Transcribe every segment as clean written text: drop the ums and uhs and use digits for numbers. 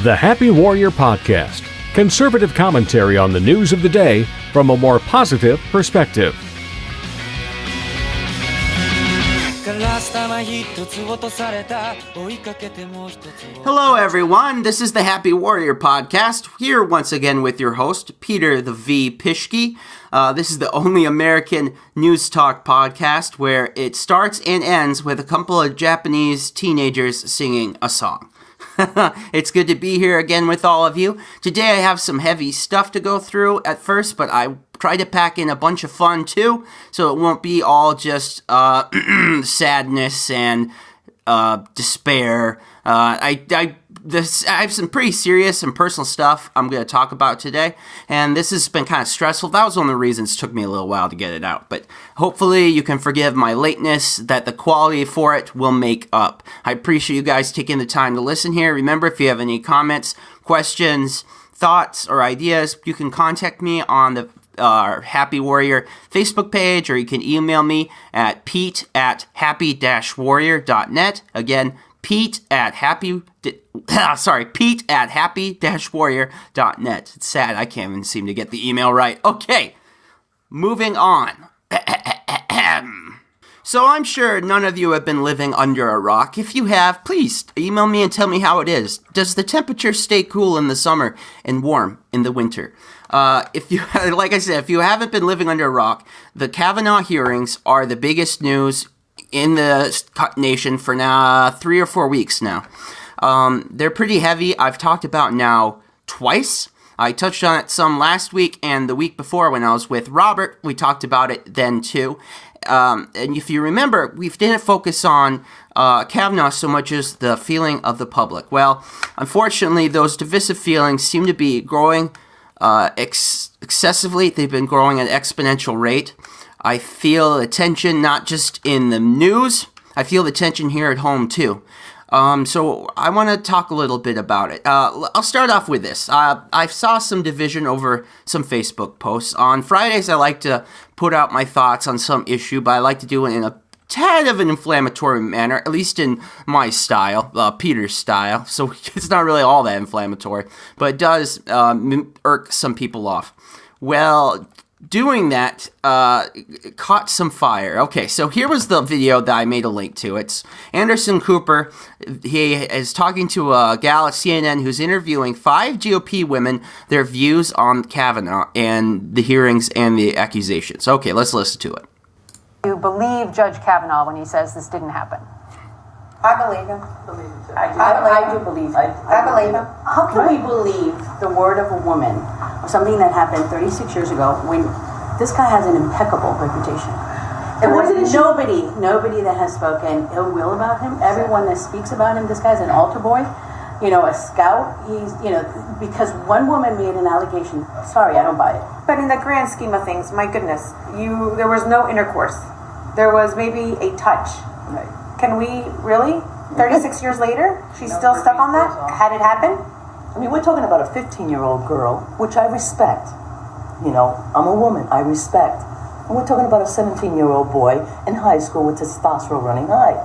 The Happy Warrior Podcast. Conservative commentary on the news of the day from a more positive perspective. Hello everyone, this is the Happy Warrior Podcast, here once again with your host, Peter the V. Pischke. This is the only American news talk podcast where it starts and ends with a couple of Japanese teenagers singing a song. It's good to be here again with all of you. Today I have some heavy stuff to go through at first, but I try to pack in a bunch of fun too, so it won't be all just sadness and despair. I have some pretty serious and personal stuff I'm going to talk about today, and this has been kind of stressful. That was one of the reasons it took me a little while to get it out, but hopefully you can forgive my lateness, that the quality for it will make up. I appreciate you guys taking the time to listen here. Remember, if you have any comments, questions, thoughts, or ideas, you can contact me on the Happy Warrior Facebook page, or you can email me at pete@happy-warrior.net. Again, pete@happy-warrior.net. It's sad, I can't even seem to get the email right. Okay, moving on. So I'm sure none of you have been living under a rock. If you have, please email me and tell me how it is. Does the temperature stay cool in the summer and warm in the winter? If you, like I said, if you haven't been living under a rock, the Kavanaugh hearings are the biggest news in the nation for now 3 or 4 weeks now. They're pretty heavy. I've talked about now twice. I touched on it some last week and the week before when I was with Robert. We talked about it then too. And if you remember, we didn't focus on Kavanaugh so much as the feeling of the public. Well, unfortunately, those divisive feelings seem to be growing excessively. They've been growing at an exponential rate. I feel the tension not just in the news, I feel the tension here at home too. So I want to talk a little bit about it. I'll start off with this. I saw some division over some Facebook posts. On Fridays, I like to put out my thoughts on some issue, but I like to do it in a tad of an inflammatory manner, at least in my style, Peter's style. So it's not really all that inflammatory, but it does irk some people off. Well, doing that caught some fire. Okay, so here was the video that I made a link to. It's Anderson Cooper. He is talking to a gal at CNN who's interviewing 5 GOP women, their views on Kavanaugh and the hearings and the accusations. Okay, let's listen to it. You believe Judge Kavanaugh when he says this didn't happen? I believe him. I do believe him. I believe him. How can we believe the word of a woman or something that happened 36 years ago when this guy has an impeccable reputation? And nobody that has spoken ill will about him, everyone that speaks about him, this guy's an altar boy, a scout. He's, because one woman made an allegation. Sorry, I don't buy it. But in the grand scheme of things, my goodness, there was no intercourse. There was maybe a touch. Right. Can we really? 36 years later, she's still stuck on that? Had it happened? I mean, we're talking about a 15-year-old girl, which I respect. I'm a woman, I respect. And we're talking about a 17-year-old boy in high school with testosterone running high.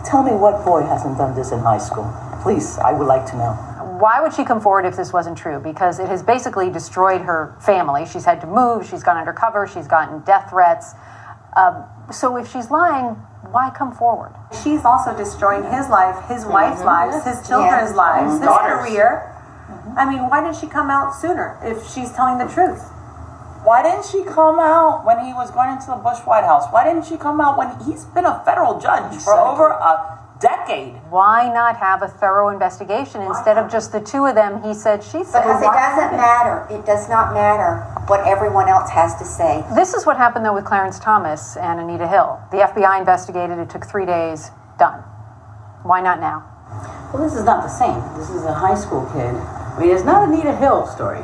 Tell me what boy hasn't done this in high school. Please, I would like to know. Why would she come forward if this wasn't true? Because it has basically destroyed her family. She's had to move, she's gone undercover, she's gotten death threats. So if she's lying, why come forward? She's also destroying his life, his wife's lives, his children's lives, his career. I mean, why didn't she come out sooner if she's telling the truth? Why didn't she come out when he was going into the Bush White House? Why didn't she come out when he's been a federal judge for over a decade? Why not have a thorough investigation instead of just the two of them, he said, she said? Because it doesn't matter. It does not matter what everyone else has to say. This is what happened, though, with Clarence Thomas and Anita Hill. The FBI investigated. It took 3 days. Done. Why not now? Well, this is not the same. This is a high school kid. I mean, it's not Anita Hill story.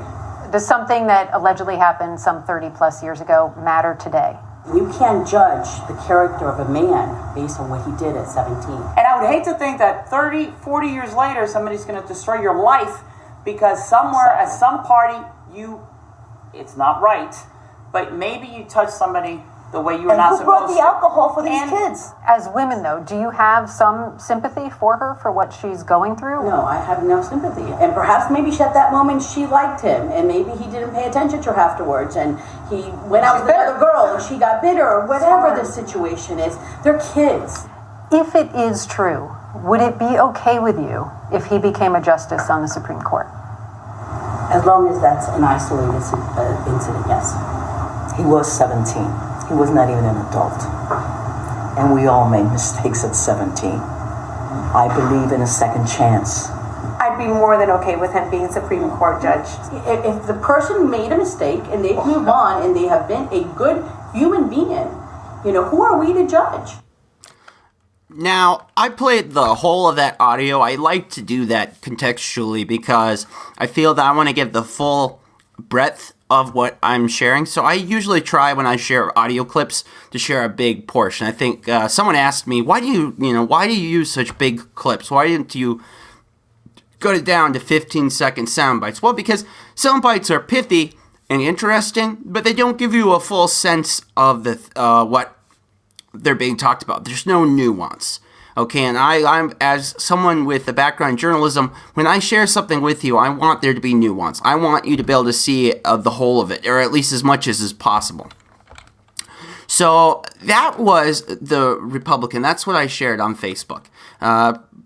Does something that allegedly happened some 30-plus years ago matter today? You can't judge the character of a man based on what he did at 17. And I would hate to think that 30, 40 years later, somebody's going to destroy your life because somewhere at some party, it's not right, but maybe you touch somebody the way you were And not who brought supposed the to. alcohol for these And- kids? As women, though, do you have some sympathy for her, for what she's going through? No, I have no sympathy. And perhaps maybe at that moment she liked him, and maybe he didn't pay attention to her afterwards, and he went out with another girl, and she got bitter, or whatever the situation is. They're kids. If it is true, would it be okay with you if he became a justice on the Supreme Court? As long as that's an isolated incident, yes. He was 17. He was not even an adult. And we all made mistakes at 17. I believe in a second chance. I'd be more than okay with him being Supreme Court judge. If the person made a mistake and they've moved on and they have been a good human being, who are we to judge? Now, I played the whole of that audio. I like to do that contextually because I feel that I want to give the full breadth of what I'm sharing. So I usually try when I share audio clips to share a big portion. I think someone asked me, why do you use such big clips? Why didn't you go down to 15-second sound bites? Well, because sound bites are pithy and interesting, but they don't give you a full sense of the what they're being talked about. There's no nuance. Okay, and I'm as someone with a background in journalism, when I share something with you, I want there to be nuance. I want you to be able to see the whole of it, or at least as much as is possible. So that was the Republican. That's what I shared on Facebook.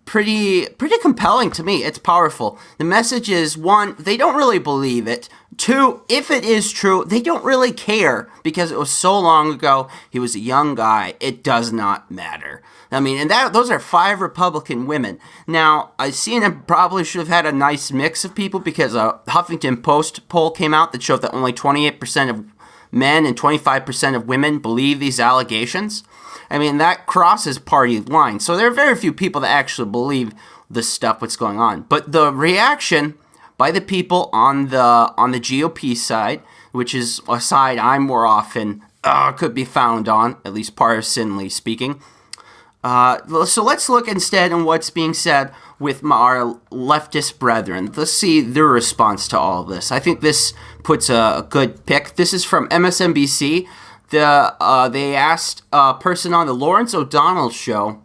Pretty compelling to me. It's powerful. The message is, one, they don't really believe it. Two, if it is true, they don't really care because it was so long ago. He was a young guy. It does not matter. I mean, and those are 5 Republican women. Now, CNN probably should have had a nice mix of people because a Huffington Post poll came out that showed that only 28% of men and 25% of women believe these allegations. I mean, that crosses party lines. So there are very few people that actually believe the stuff what's going on. But the reaction by the people on the GOP side, which is a side I'm more often could be found on, at least partisanly speaking. So let's look instead on what's being said with our leftist brethren. Let's see their response to all of this. I think this puts a good pick. This is from MSNBC. They asked a person on the Lawrence O'Donnell show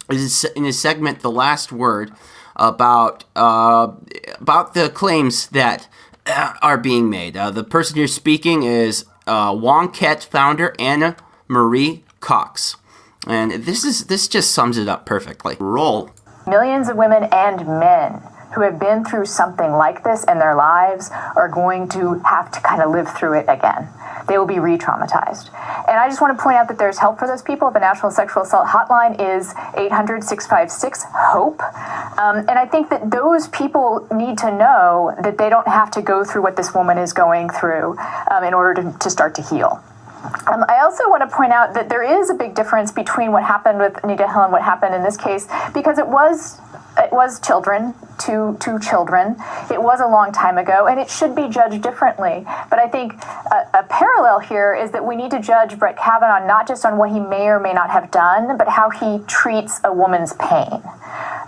in his segment "The Last Word" about the claims that are being made. The person here speaking is Wonkette founder Anna Marie Cox. And this just sums it up perfectly. Roll. Millions of women and men who have been through something like this in their lives are going to have to kind of live through it again. They will be re-traumatized. And I just want to point out that there's help for those people. The National Sexual Assault Hotline is 800-656-HOPE. And I think that those people need to know that they don't have to go through what this woman is going through in order to start to heal. I also want to point out that there is a big difference between what happened with Anita Hill and what happened in this case, because it was children, two children. It was a long time ago, and it should be judged differently. But I think a parallel here is that we need to judge Brett Kavanaugh not just on what he may or may not have done, but how he treats a woman's pain.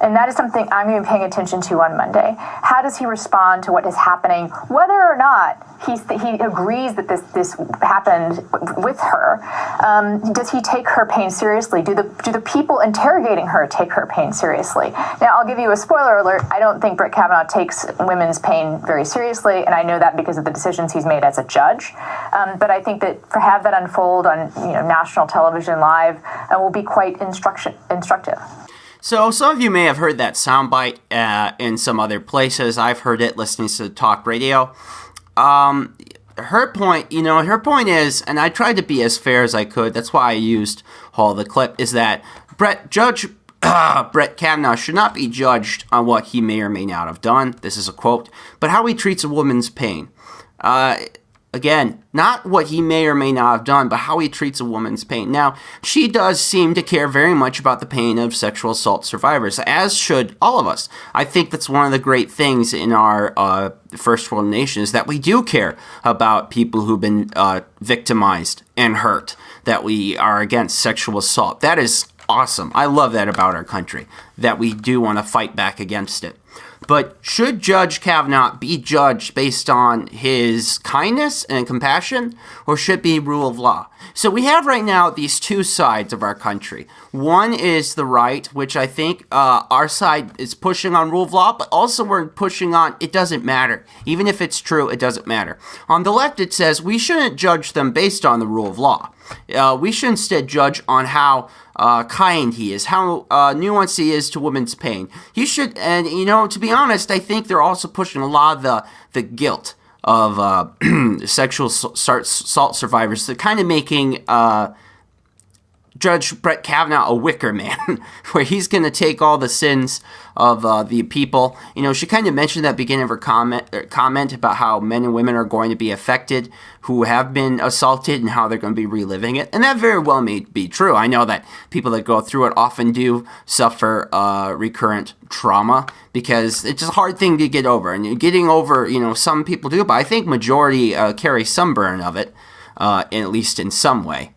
And that is something I'm going to be paying attention to on Monday. How does he respond to what is happening, whether or not he agrees that this happened with her? Does he take her pain seriously? Do the people interrogating her take her pain seriously? Now, I'll give you a spoiler alert. I don't think Brett Kavanaugh takes women's pain very seriously, and I know that because of the decisions he's made as a judge. But I think that to have that unfold on national television live will be quite instructive. So some of you may have heard that soundbite in some other places. I've heard it listening to talk radio. Her point is, and I tried to be as fair as I could, that's why I used all of the clip, is that Brett Kavanaugh should not be judged on what he may or may not have done, this is a quote, but how he treats a woman's pain. Again, not what he may or may not have done, but how he treats a woman's pain. Now, she does seem to care very much about the pain of sexual assault survivors, as should all of us. I think that's one of the great things in our first world nation is that we do care about people who've been victimized and hurt, that we are against sexual assault. That is awesome. I love that about our country, that we do want to fight back against it. But should Judge Kavanaugh be judged based on his kindness and compassion, or should it be rule of law? So we have right now these two sides of our country. One is the right, which I think our side is pushing on rule of law, but also we're pushing on it doesn't matter. Even if it's true, it doesn't matter. On the left, it says we shouldn't judge them based on the rule of law. We should instead judge on how kind he is, how nuanced he is to women's pain. He should, and to be honest, I think they're also pushing a lot of the guilt of sexual assault survivors. They're kind of making Judge Brett Kavanaugh a wicker man, where he's going to take all the sins of the people. She kind of mentioned at the beginning of her comment about how men and women are going to be affected who have been assaulted and how they're going to be reliving it. And that very well may be true. I know that people that go through it often do suffer recurrent trauma because it's a hard thing to get over. And getting over, some people do, but I think majority carry some burden of it, at least in some way.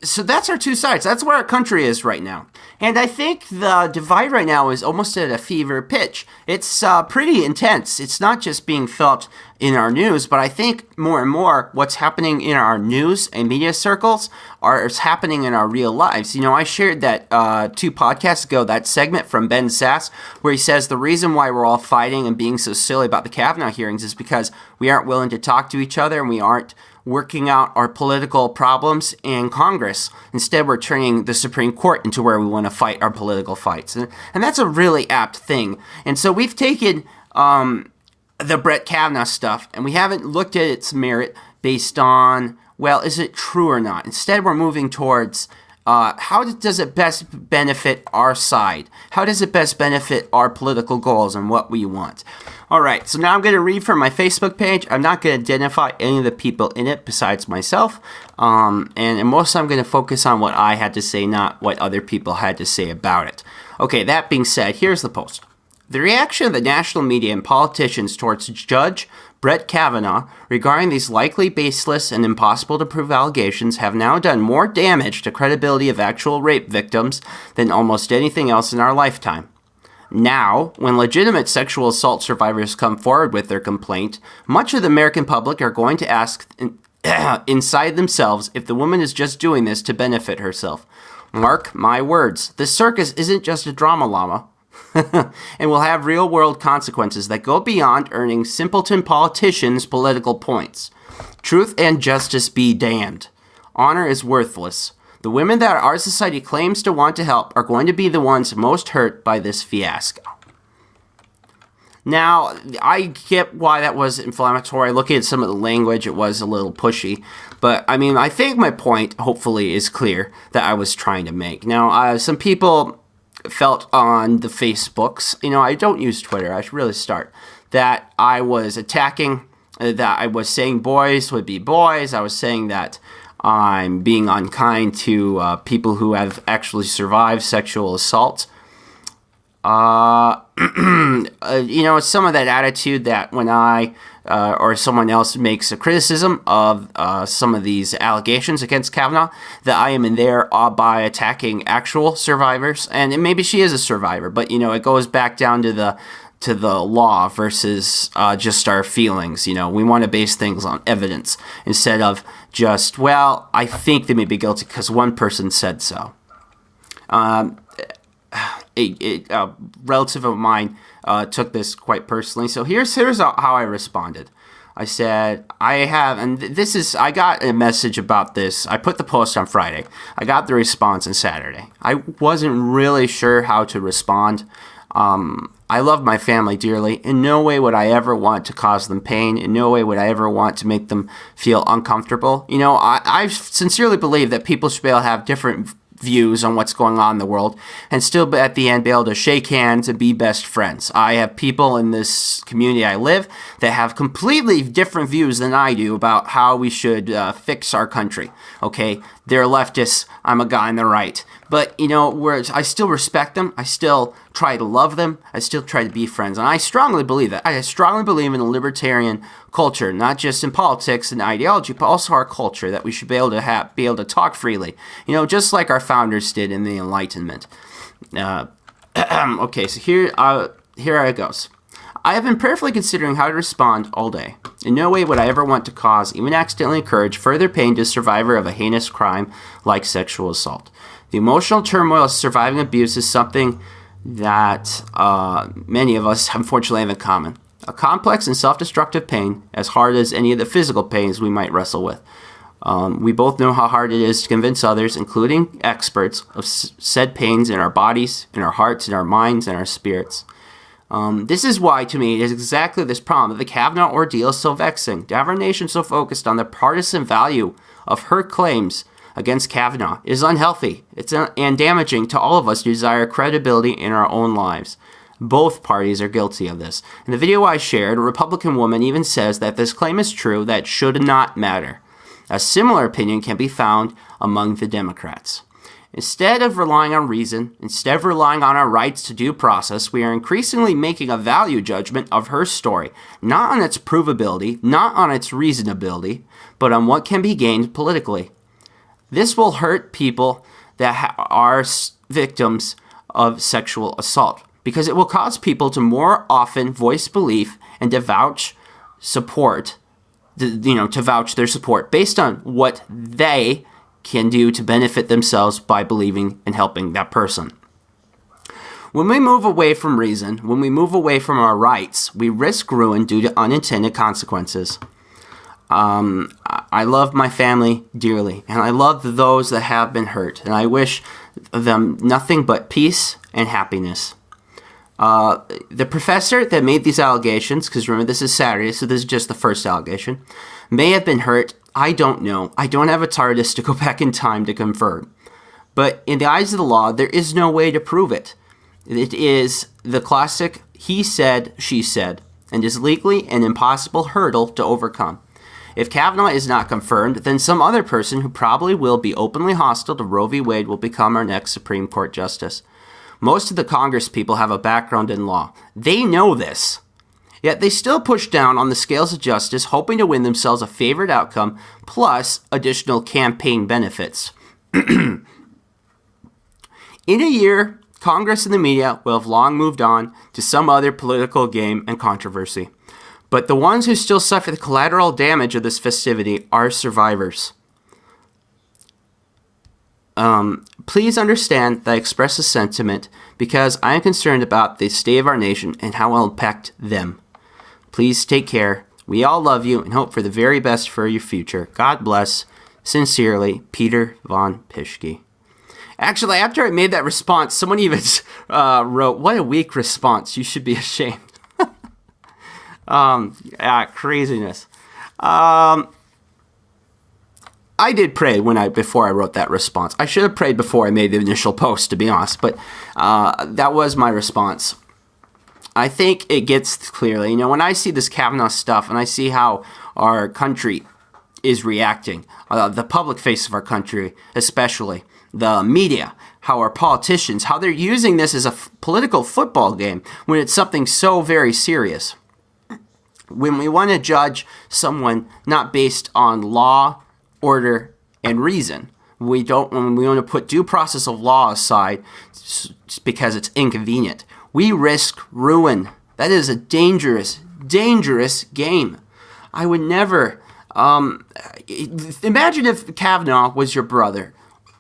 So that's our two sides. That's where our country is right now. And I think the divide right now is almost at a fever pitch. It's pretty intense. It's not just being felt in our news, but I think more and more what's happening in our news and media circles is happening in our real lives. I shared that 2 podcasts ago, that segment from Ben Sass, where he says the reason why we're all fighting and being so silly about the Kavanaugh hearings is because we aren't willing to talk to each other and we aren't working out our political problems in Congress. Instead, we're turning the Supreme Court into where we want to fight our political fights. And that's a really apt thing. And so we've taken the Brett Kavanaugh stuff, and we haven't looked at its merit based on, well, is it true or not? Instead, we're moving towards how does it best benefit our side? How does it best benefit our political goals and what we want? All right, so now I'm going to read from my Facebook page. I'm not going to identify any of the people in it besides myself. And most I'm going to focus on what I had to say, not what other people had to say about it. Okay, that being said, here's the post. The reaction of the national media and politicians towards Judge Brett Kavanaugh regarding these likely baseless and impossible to prove allegations have now done more damage to credibility of actual rape victims than almost anything else in our lifetime. Now, when legitimate sexual assault survivors come forward with their complaint, much of the American public are going to ask inside themselves if the woman is just doing this to benefit herself. Mark my words, this circus isn't just a drama llama. And will have real-world consequences that go beyond earning simpleton politicians political points. Truth and justice be damned. Honor is worthless. The women that our society claims to want to help are going to be the ones most hurt by this fiasco. Now, I get why that was inflammatory. Looking at some of the language, it was a little pushy. But, I think my point, hopefully, is clear that I was trying to make. Now, some people felt on the Facebooks, I don't use Twitter, I should really start, that I was attacking, that I was saying boys would be boys, I was saying that I'm being unkind to people who have actually survived sexual assault. Some of that attitude that when I or someone else makes a criticism of some of these allegations against Kavanaugh, that I am in there by attacking actual survivors. And maybe she is a survivor, but, it goes back down to the law versus just our feelings. We want to base things on evidence instead of just, well, I think they may be guilty because one person said so. A relative of mine took this quite personally. So here's how I responded. I said, I got a message about this. I put the post on Friday. I got the response on Saturday. I wasn't really sure how to respond. I love my family dearly. In no way would I ever want to cause them pain. In no way would I ever want to make them feel uncomfortable. I sincerely believe that people should be able to have different views on what's going on in the world and still at the end be able to shake hands and be best friends. I have people in this community I live that have completely different views than I do about how we should fix our country. Okay, they're leftists, I'm a guy on the right. But, I still respect them. I still try to love them. I still try to be friends. And I strongly believe that. I strongly believe in a libertarian culture, not just in politics and ideology, but also our culture, that we should be able to talk freely. Just like our founders did in the Enlightenment. Okay, so here it goes. I have been prayerfully considering how to respond all day. In no way would I ever want to cause, even accidentally encourage, further pain to a survivor of a heinous crime like sexual assault. The emotional turmoil of surviving abuse is something that many of us unfortunately have in common. A complex and self-destructive pain, as hard as any of the physical pains we might wrestle with. We both know how hard it is to convince others, including experts, of said pains in our bodies, in our hearts, in our minds, and our spirits. This is why, to me, it is exactly this problem that the Kavanaugh ordeal is so vexing. To have our nation so focused on the partisan value of her claims against Kavanaugh is unhealthy. It's and damaging to all of us who desire credibility in our own lives. Both parties are guilty of this. In the video I shared, a Republican woman even says that if this claim is true, that should not matter. A similar opinion can be found among the Democrats. Instead of relying on reason, instead of relying on our rights to due process, we are increasingly making a value judgment of her story, not on its provability, not on its reasonability, but on what can be gained politically. This will hurt people that are victims of sexual assault, because it will cause people to more often voice belief and to vouch support, to vouch their support based on what they can do to benefit themselves by believing and helping that person. When we move away from reason, when we move away from our rights, we risk ruin due to unintended consequences. I love my family dearly, and I love those that have been hurt, and I wish them nothing but peace and happiness. The professor that made these allegations, because remember this is Saturday, so this is just the first allegation, may have been hurt. I don't know. I don't have a TARDIS to go back in time to confirm. But in the eyes of the law, there is no way to prove it. It is the classic he said, she said, and is legally an impossible hurdle to overcome. If Kavanaugh is not confirmed, then some other person who probably will be openly hostile to Roe v. Wade will become our next Supreme Court justice. Most of the Congress people have a background in law. They know this. Yet they still push down on the scales of justice, hoping to win themselves a favored outcome, plus additional campaign benefits. In a year, Congress and the media will have long moved on to some other political game and controversy. But the ones who still suffer the collateral damage of this festivity are survivors. Please understand that I express this sentiment because I am concerned about the state of our nation and how it will impact them. Please take care. We all love you and hope for the very best for your future. God bless. Sincerely, Peter Von Pischke. Actually, after I made that response, someone even wrote, "What a weak response. You should be ashamed." Craziness. I did pray before I wrote that response. I should have prayed before I made the initial post, to be honest, but that was my response. I think it gets clearly, when I see this Kavanaugh stuff and I see how our country is reacting, the public face of our country especially, the media, how our politicians, how they're using this as a political football game when it's something so very serious. When we want to judge someone not based on law, order, and reason, when we want to put due process of law aside because it's inconvenient, we risk ruin. That is a dangerous, dangerous game. I would never... imagine if Kavanaugh was your brother.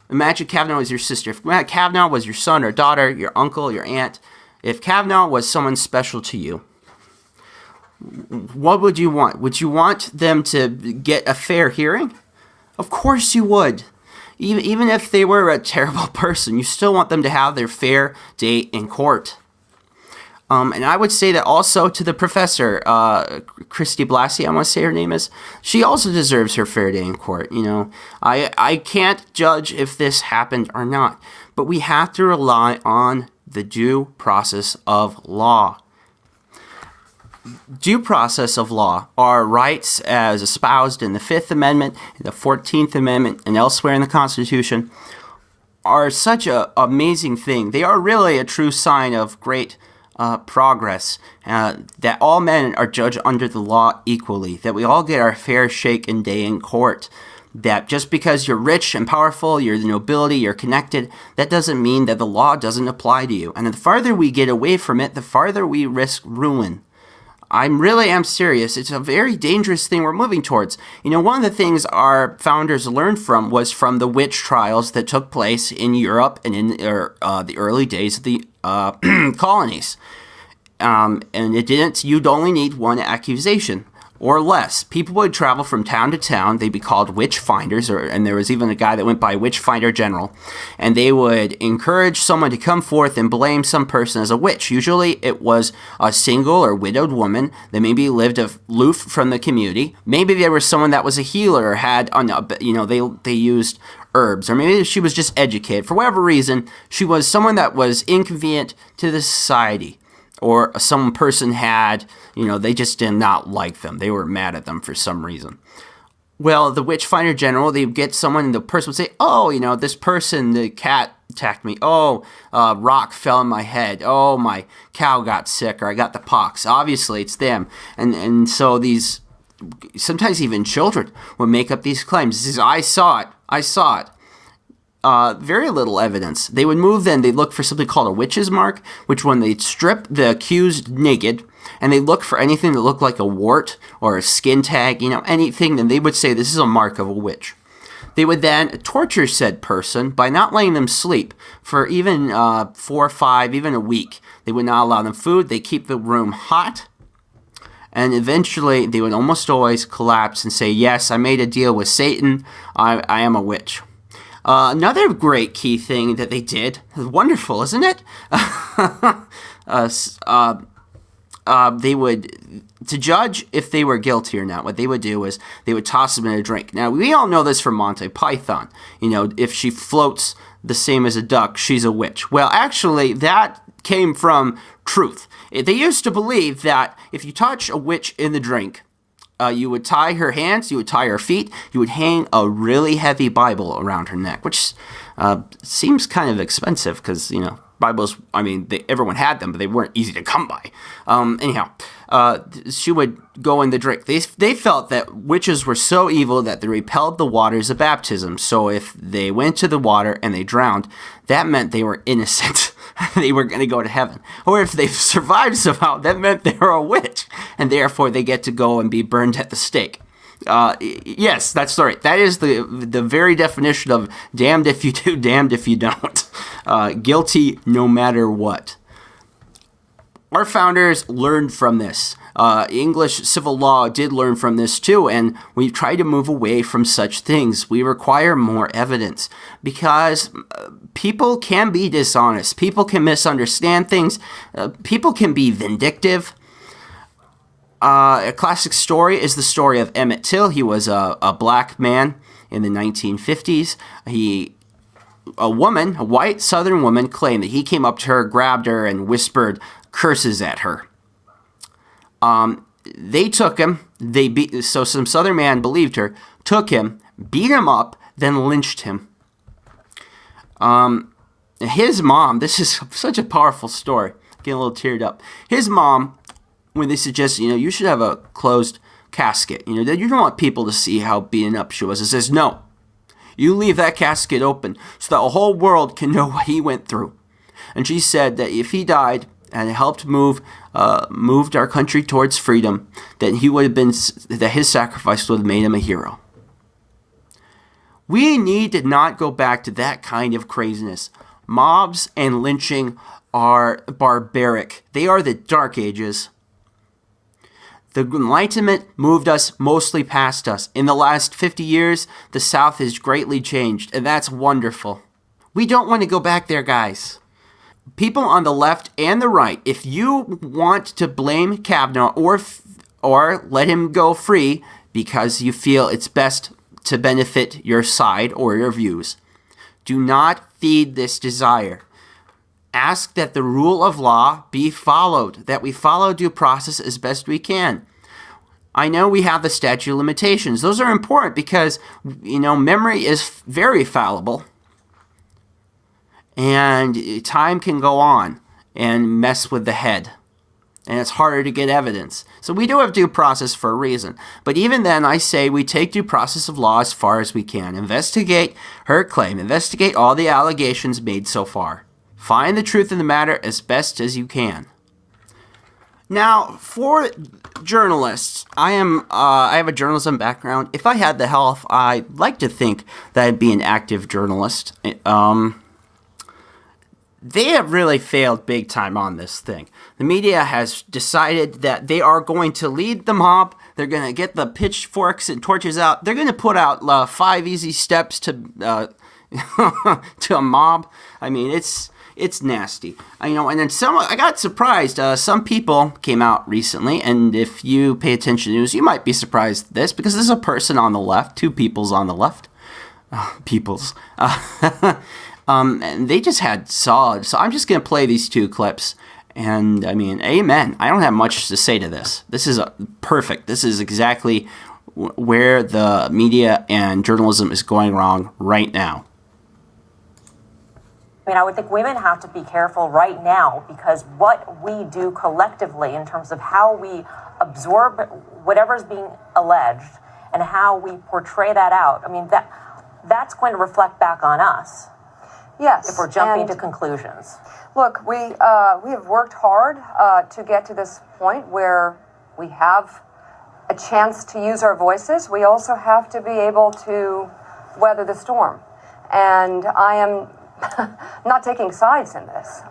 Imagine Kavanaugh was your sister. If Kavanaugh was your son or daughter, your uncle, your aunt. If Kavanaugh was someone special to you, what would you want? Would you want them to get a fair hearing? Of course you would. Even if they were a terrible person, you still want them to have their fair day in court. And I would say that also to the professor, Christy Blassie, I want to say her name is, she also deserves her fair day in court. I can't judge if this happened or not, but we have to rely on the due process of law. Due process of law, our rights as espoused in the 5th Amendment, the 14th Amendment, and elsewhere in the Constitution, are such an amazing thing. They are really a true sign of great progress, that all men are judged under the law equally, that we all get our fair shake and day in court. that just because you're rich and powerful, you're the nobility, you're connected, that doesn't mean that the law doesn't apply to you. And the farther we get away from it, the farther we risk ruin. I really am serious. It's a very dangerous thing we're moving towards. One of the things our founders learned was from the witch trials that took place in Europe and in the early days of the colonies. And you'd only need one accusation or less. People would travel from town to town. They'd be called witch finders, and there was even a guy that went by Witch Finder General. And they would encourage someone to come forth and blame some person as a witch. Usually it was a single or widowed woman that maybe lived aloof from the community. Maybe there was someone that was a healer or had, they used herbs, or maybe she was just educated. For whatever reason, she was someone that was inconvenient to the society. Or some person had, they just did not like them. They were mad at them for some reason. Well, the Witch Finder General, they would get someone and the person would say, oh, this person, the cat attacked me. Oh, rock fell on my head. Oh, my cow got sick, or I got the pox. Obviously, it's them. And so these, sometimes even children would make up these claims. This is, I saw it. Very little evidence. They would move then, they'd look for something called a witch's mark, which when they'd strip the accused naked, and they'd look for anything that looked like a wart or a skin tag, anything, then they would say this is a mark of a witch. They would then torture said person by not letting them sleep for even 4 or 5, even a week. They would not allow them food. They keep the room hot. And eventually, they would almost always collapse and say, yes, I made a deal with Satan. I am a witch. Another great key thing that they did, wonderful, isn't it? They would, to judge if they were guilty or not, what they would do is they would toss them in a drink. Now, we all know this from Monty Python. If she floats the same as a duck, she's a witch. Well, actually, that came from truth. They used to believe that if you touch a witch in the drink, you would tie her hands, you would tie her feet, you would hang a really heavy Bible around her neck, which seems kind of expensive because, Bibles, everyone had them, but they weren't easy to come by. She would go in the drink. They felt that witches were so evil that they repelled the waters of baptism. So if they went to the water and they drowned, that meant they were innocent. They were going to go to heaven. Or if they survived somehow, that meant they were a witch, and therefore they get to go and be burned at the stake. Yes, that's right. That is the very definition of damned if you do, damned if you don't. Guilty no matter what. Our founders learned from this. English civil law did learn from this too, and we've tried to move away from such things. We require more evidence because people can be dishonest. People can misunderstand things. People can be vindictive. A classic story is the story of Emmett Till. He was a black man in the 1950s. A white Southern woman, claimed that he came up to her, grabbed her, and whispered curses at her. They took him. So some Southern man believed her, took him, beat him up, then lynched him. His mom. This is such a powerful story. Getting a little teared up. His mom, when they suggest, you should have a closed casket. You don't want people to see how beaten up she was. It says, no, you leave that casket open so that the whole world can know what he went through. And she said that if he died and helped moved our country towards freedom, that his sacrifice would have made him a hero. We need to not go back to that kind of craziness. Mobs and lynching are barbaric. They are the Dark Ages. The Enlightenment moved us mostly past us. In the last 50 years, the South has greatly changed, and that's wonderful. We don't want to go back there, guys. People on the left and the right, if you want to blame Kavanaugh or let him go free because you feel it's best to benefit your side or your views, do not feed this desire. Ask that the rule of law be followed, that we follow due process as best we can. I know we have the statute of limitations. Those are important because, memory is very fallible. And time can go on and mess with the head. and it's harder to get evidence. So we do have due process for a reason. But even then, I say we take due process of law as far as we can. Investigate her claim. Investigate all the allegations made so far. Find the truth in the matter as best as you can. Now, for journalists, I have a journalism background. If I had the health, I'd like to think that I'd be an active journalist. They have really failed big time on this thing. The media has decided that they are going to lead the mob. They're going to get the pitchforks and torches out. They're going to put out 5 easy steps to to a mob. I mean, it's nasty. And then I got surprised. Some people came out recently, and if you pay attention to news, you might be surprised at this, because there's a person on the left, 2 peoples on the left. And they just had solid. So I'm just going to play these 2 clips. And I mean, amen. I don't have much to say to this. This is perfect. This is exactly where the media and journalism is going wrong right now. I mean, I would think women have to be careful right now, because what we do collectively in terms of how we absorb whatever's being alleged and how we portray that out, I mean, that's going to reflect back on us. Yes. If we're jumping to conclusions. Look, we have worked hard to get to this point where we have a chance to use our voices. We also have to be able to weather the storm. And I am not taking sides in this.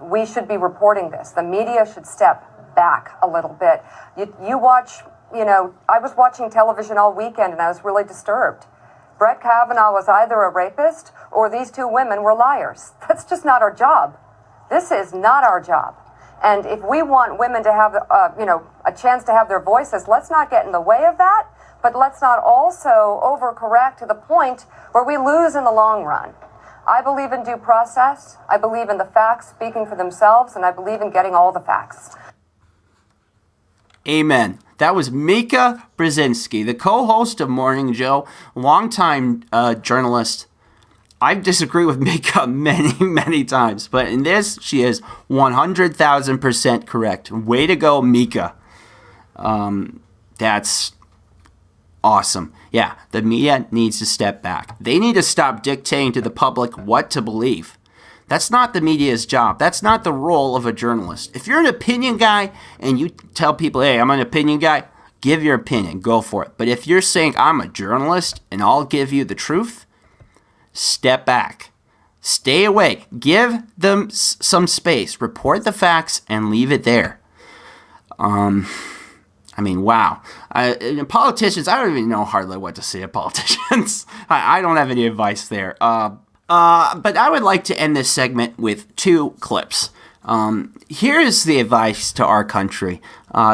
We should be reporting this. The media should step back a little bit. You watch, I was watching television all weekend and I was really disturbed. Brett Kavanaugh was either a rapist or these 2 women were liars. That's just not our job. This is not our job. And if we want women to have, a chance to have their voices, let's not get in the way of that, but let's not also overcorrect to the point where we lose in the long run. I believe in due process. I believe in the facts speaking for themselves, and I believe in getting all the facts. Amen. That was Mika Brzezinski, the co-host of Morning Joe, longtime journalist. I disagree with Mika many, many times, but in this, she is 100,000% correct. Way to go, Mika. That's awesome. Yeah, the media needs to step back. They need to stop dictating to the public what to believe. That's not the media's job. That's not the role of a journalist. If you're an opinion guy and you tell people, hey, I'm an opinion guy, give your opinion. Go for it. But if you're saying I'm a journalist and I'll give you the truth, step back. Stay away. Give them some space. Report the facts and leave it there. I mean, wow. Politicians, I don't even know hardly what to say to politicians. I don't have any advice there. But I would like to end this segment with 2 clips. Here is the advice to our country.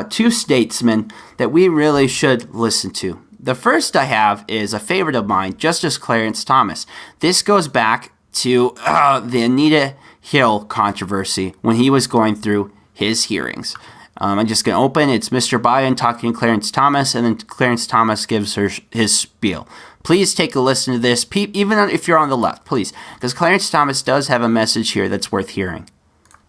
2 statesmen that we really should listen to. The first I have is a favorite of mine, Justice Clarence Thomas. This goes back to the Anita Hill controversy when he was going through his hearings. I'm just going to open. It's Mr. Biden talking to Clarence Thomas, and then Clarence Thomas gives her his spiel. Please take a listen to this, even if you're on the left, please, because Clarence Thomas does have a message here that's worth hearing.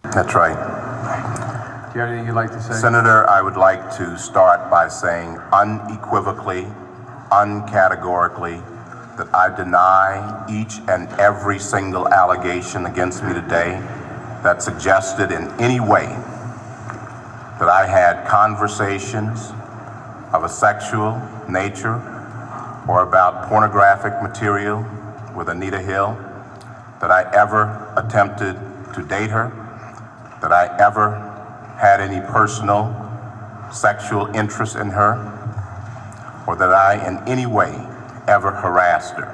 That's right. Do you have anything you'd like to say? Senator, I would like to start by saying unequivocally, uncategorically, that I deny each and every single allegation against me today that suggested in any way that I had conversations of a sexual nature or about pornographic material with Anita Hill, that I ever attempted to date her, that I ever had any personal sexual interest in her, or that I in any way ever harassed her.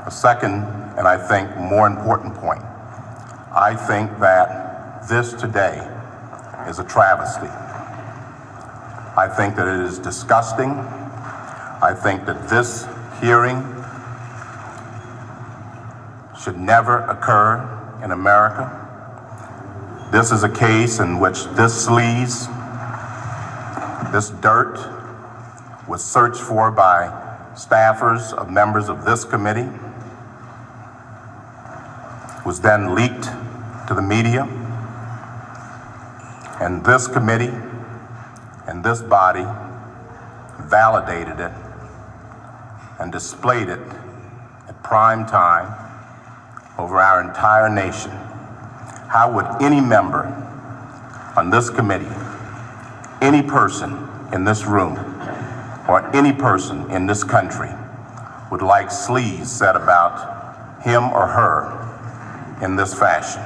A second, and I think more important point, I think that this today is a travesty. I think that it is disgusting. I think that this hearing should never occur in America. This is a case in which this sleaze, this dirt, was searched for by staffers of members of this committee, was then leaked to the media, And this committee and this body validated it and displayed it at prime time over our entire nation. How would any member on this committee, any person in this room, or any person in this country would like sleaze said about him or her in this fashion,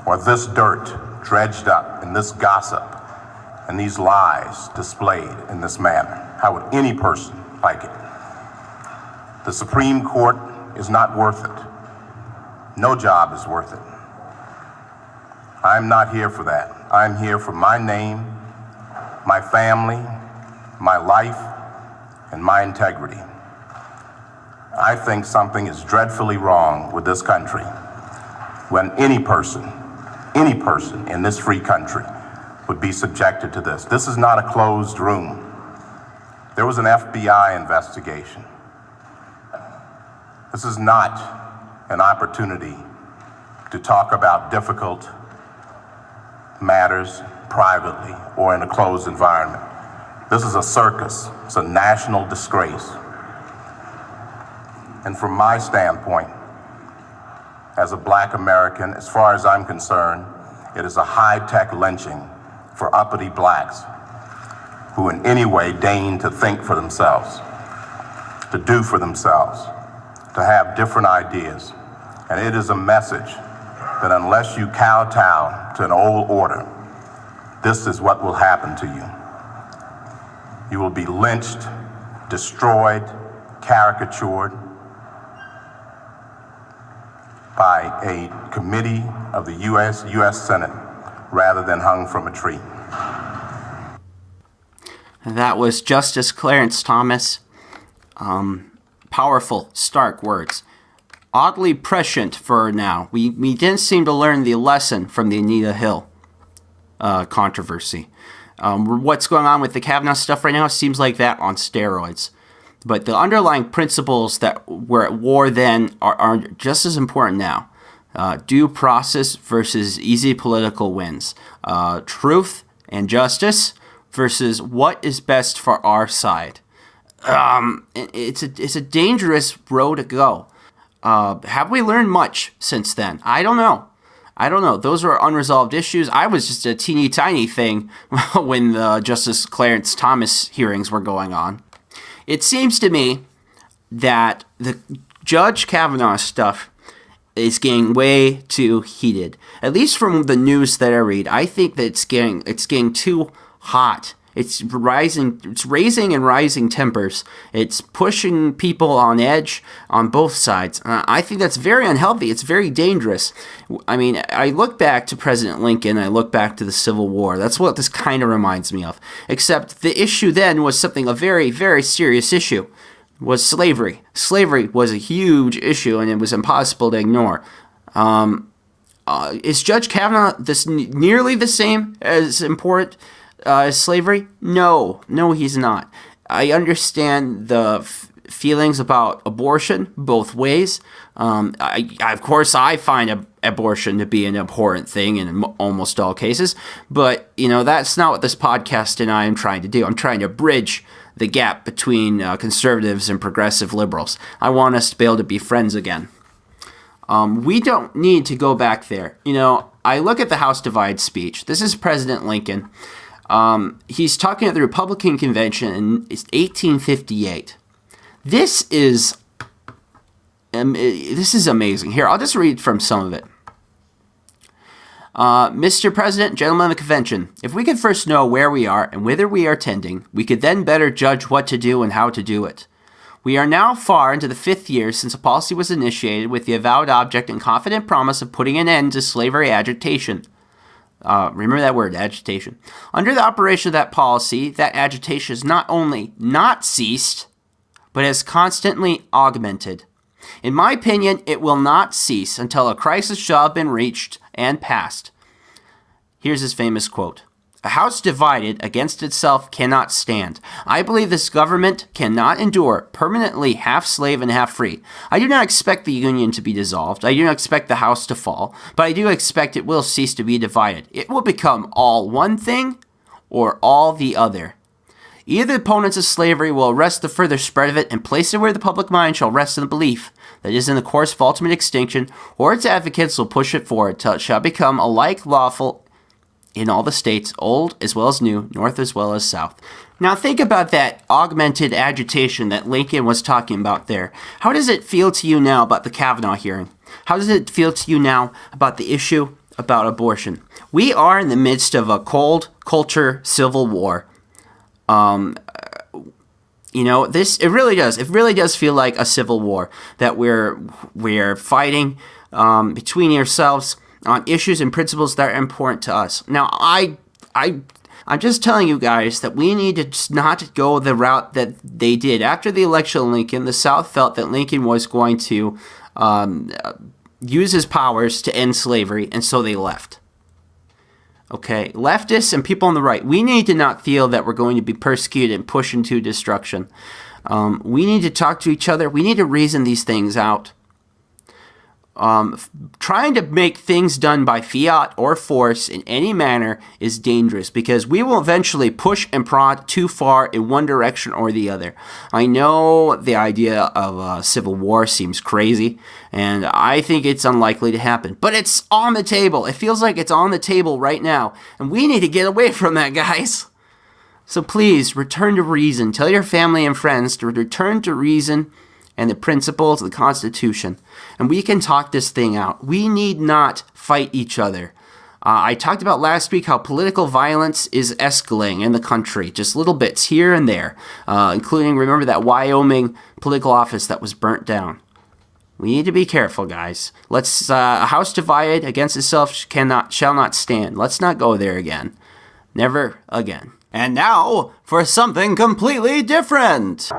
or this dirt dredged up, and this gossip and these lies displayed in this manner? How would any person like it? The Supreme Court is not worth it. No job is worth it. I'm not here for that. I'm here for my name, my family, my life, and my integrity. I think something is dreadfully wrong with this country when any person in this free country would be subjected to this. This is not a closed room. There was an FBI investigation. This is not an opportunity to talk about difficult matters privately or in a closed environment. This is a circus. It's a national disgrace. And from my standpoint, as a Black American, as far as I'm concerned, it is a high-tech lynching for uppity Blacks who in any way deign to think for themselves, to do for themselves, to have different ideas. And it is a message that unless you kowtow to an old order, this is what will happen to you. You will be lynched, destroyed, caricatured by a committee of the U.S. Senate rather than hung from a tree. That was Justice Clarence Thomas. Powerful, stark words. Oddly prescient for now. We didn't seem to learn the lesson from the Anita Hill controversy. What's going on with the Kavanaugh stuff right now seems like that on steroids. But the underlying principles that were at war then are just as important now. Due process versus easy political wins. Truth and justice versus what is best for our side. It's a dangerous road to go. Have we learned much since then? I don't know. Those are unresolved issues. I was just a teeny tiny thing when the Justice Clarence Thomas hearings were going on. It seems to me that the Judge Kavanaugh stuff is getting way too heated. At least from the news that I read, I think that it's getting too hot. It's raising and rising tempers. It's pushing people on edge on both sides. I think that's very unhealthy. It's very dangerous. I mean, I look back to President Lincoln. I look back to the Civil War. That's what this kind of reminds me of. Except the issue then was something a very, very serious issue. Was slavery. Slavery was a huge issue, and it was impossible to ignore. Is Judge Kavanaugh nearly the same as important as slavery? No, he's not. I understand the feelings about abortion both ways. Of course, I find abortion to be an important thing in almost all cases, but that's not what this podcast and I am trying to do. I'm trying to bridge the gap between conservatives and progressive liberals. I want us to be able to be friends again. We don't need to go back there. I look at the House Divide speech. This is President Lincoln. He's talking at the Republican convention in 1858. This is amazing. Here, I'll just read from some of it. Mr. President, gentlemen of the convention, if we could first know where we are and whither we are tending, we could then better judge what to do and how to do it. We are now far into the 5th year since a policy was initiated with the avowed object and confident promise of putting an end to slavery agitation. Remember that word, agitation. Under the operation of that policy, that agitation has not only not ceased, but has constantly augmented. In my opinion, it will not cease until a crisis shall have been reached and passed. Here's his famous quote. A house divided against itself cannot stand. I believe this government cannot endure permanently half slave and half free. I do not expect the Union to be dissolved. I do not expect the house to fall, but I do expect it will cease to be divided. It will become all one thing or all the other. Either the opponents of slavery will arrest the further spread of it and place it where the public mind shall rest in the belief that it is in the course of ultimate extinction, or its advocates will push it forward till it shall become alike lawful in all the states, old as well as new, north as well as south. Now think about that augmented agitation that Lincoln was talking about there. How does it feel to you now about the Kavanaugh hearing? How does it feel to you now about the issue about abortion? We are in the midst of a cold culture civil war. It really does feel like a civil war that we're fighting between ourselves on issues and principles that are important to us. Now, I'm just telling you guys that we need to not go the route that they did. After the election of Lincoln, the South felt that Lincoln was going to use his powers to end slavery, and so they left. Okay, leftists and people on the right, we need to not feel that we're going to be persecuted and pushed into destruction. We need to talk to each other. We need to reason these things out. Trying to make things done by fiat or force in any manner is dangerous because we will eventually push and prod too far in one direction or the other. I know the idea of a civil war seems crazy, and I think it's unlikely to happen, but it's on the table. It feels like it's on the table right now, and we need to get away from that, guys. So please, return to reason. Tell your family and friends to return to reason and the principles of the Constitution. And we can talk this thing out. We need not fight each other. I talked about last week how political violence is escalating in the country, just little bits here and there, including, remember that Wyoming political office that was burnt down. We need to be careful, guys. A house divided against itself shall not stand. Let's not go there again. Never again. And now for something completely different.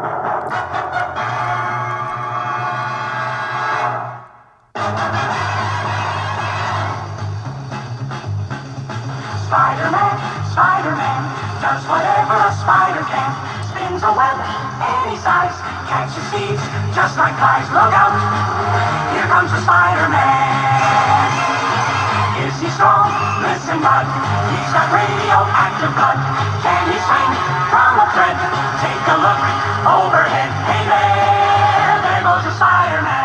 Spider-Man, does whatever a spider can. Spins a web any size, catches thieves just like flies. Look out, here comes the Spider-Man. Is he strong? Listen, bud, he's got radioactive blood. Can he swing from a thread? Take a look overhead. Hey there goes the Spider-Man.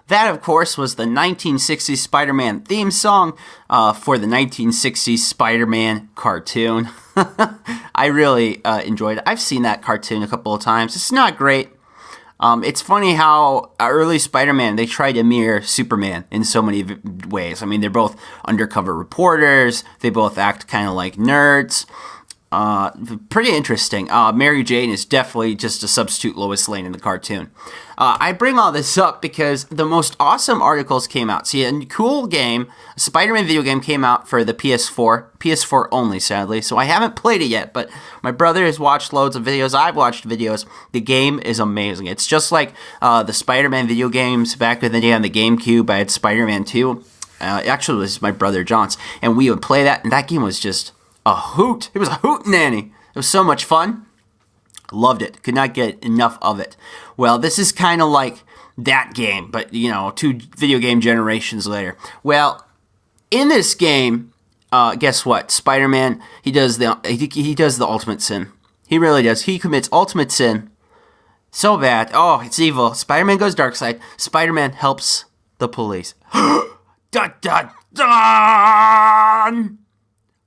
That, of course, was the 1960s Spider-Man theme song for the 1960s Spider-Man cartoon. I really enjoyed it. I've seen that cartoon a couple of times. It's not great. It's funny how early Spider-Man, they tried to mirror Superman in so many ways. I mean, they're both undercover reporters. They both act kind of like nerds. Pretty interesting. Mary Jane is definitely just a substitute Lois Lane in the cartoon. I bring all this up because the most awesome articles came out. See, a cool game, a Spider-Man video game came out for the PS4 only, sadly. So I haven't played it yet, but my brother has watched loads of videos. I've watched videos. The game is amazing. It's just like the Spider-Man video games back in the day on the GameCube. I had Spider-Man 2. Actually, it was my brother John's, and we would play that, and that game was just a hoot. It was a hootenanny. It was so much fun. Loved it. Could not get enough of it. Well, this is kind of like that game, but, 2 video game generations later. Well, in this game, guess what? Spider-Man, he does the ultimate sin. He really does. He commits ultimate sin. So bad. Oh, it's evil. Spider-Man goes dark side. Spider-Man helps the police. Dun, dun, dun!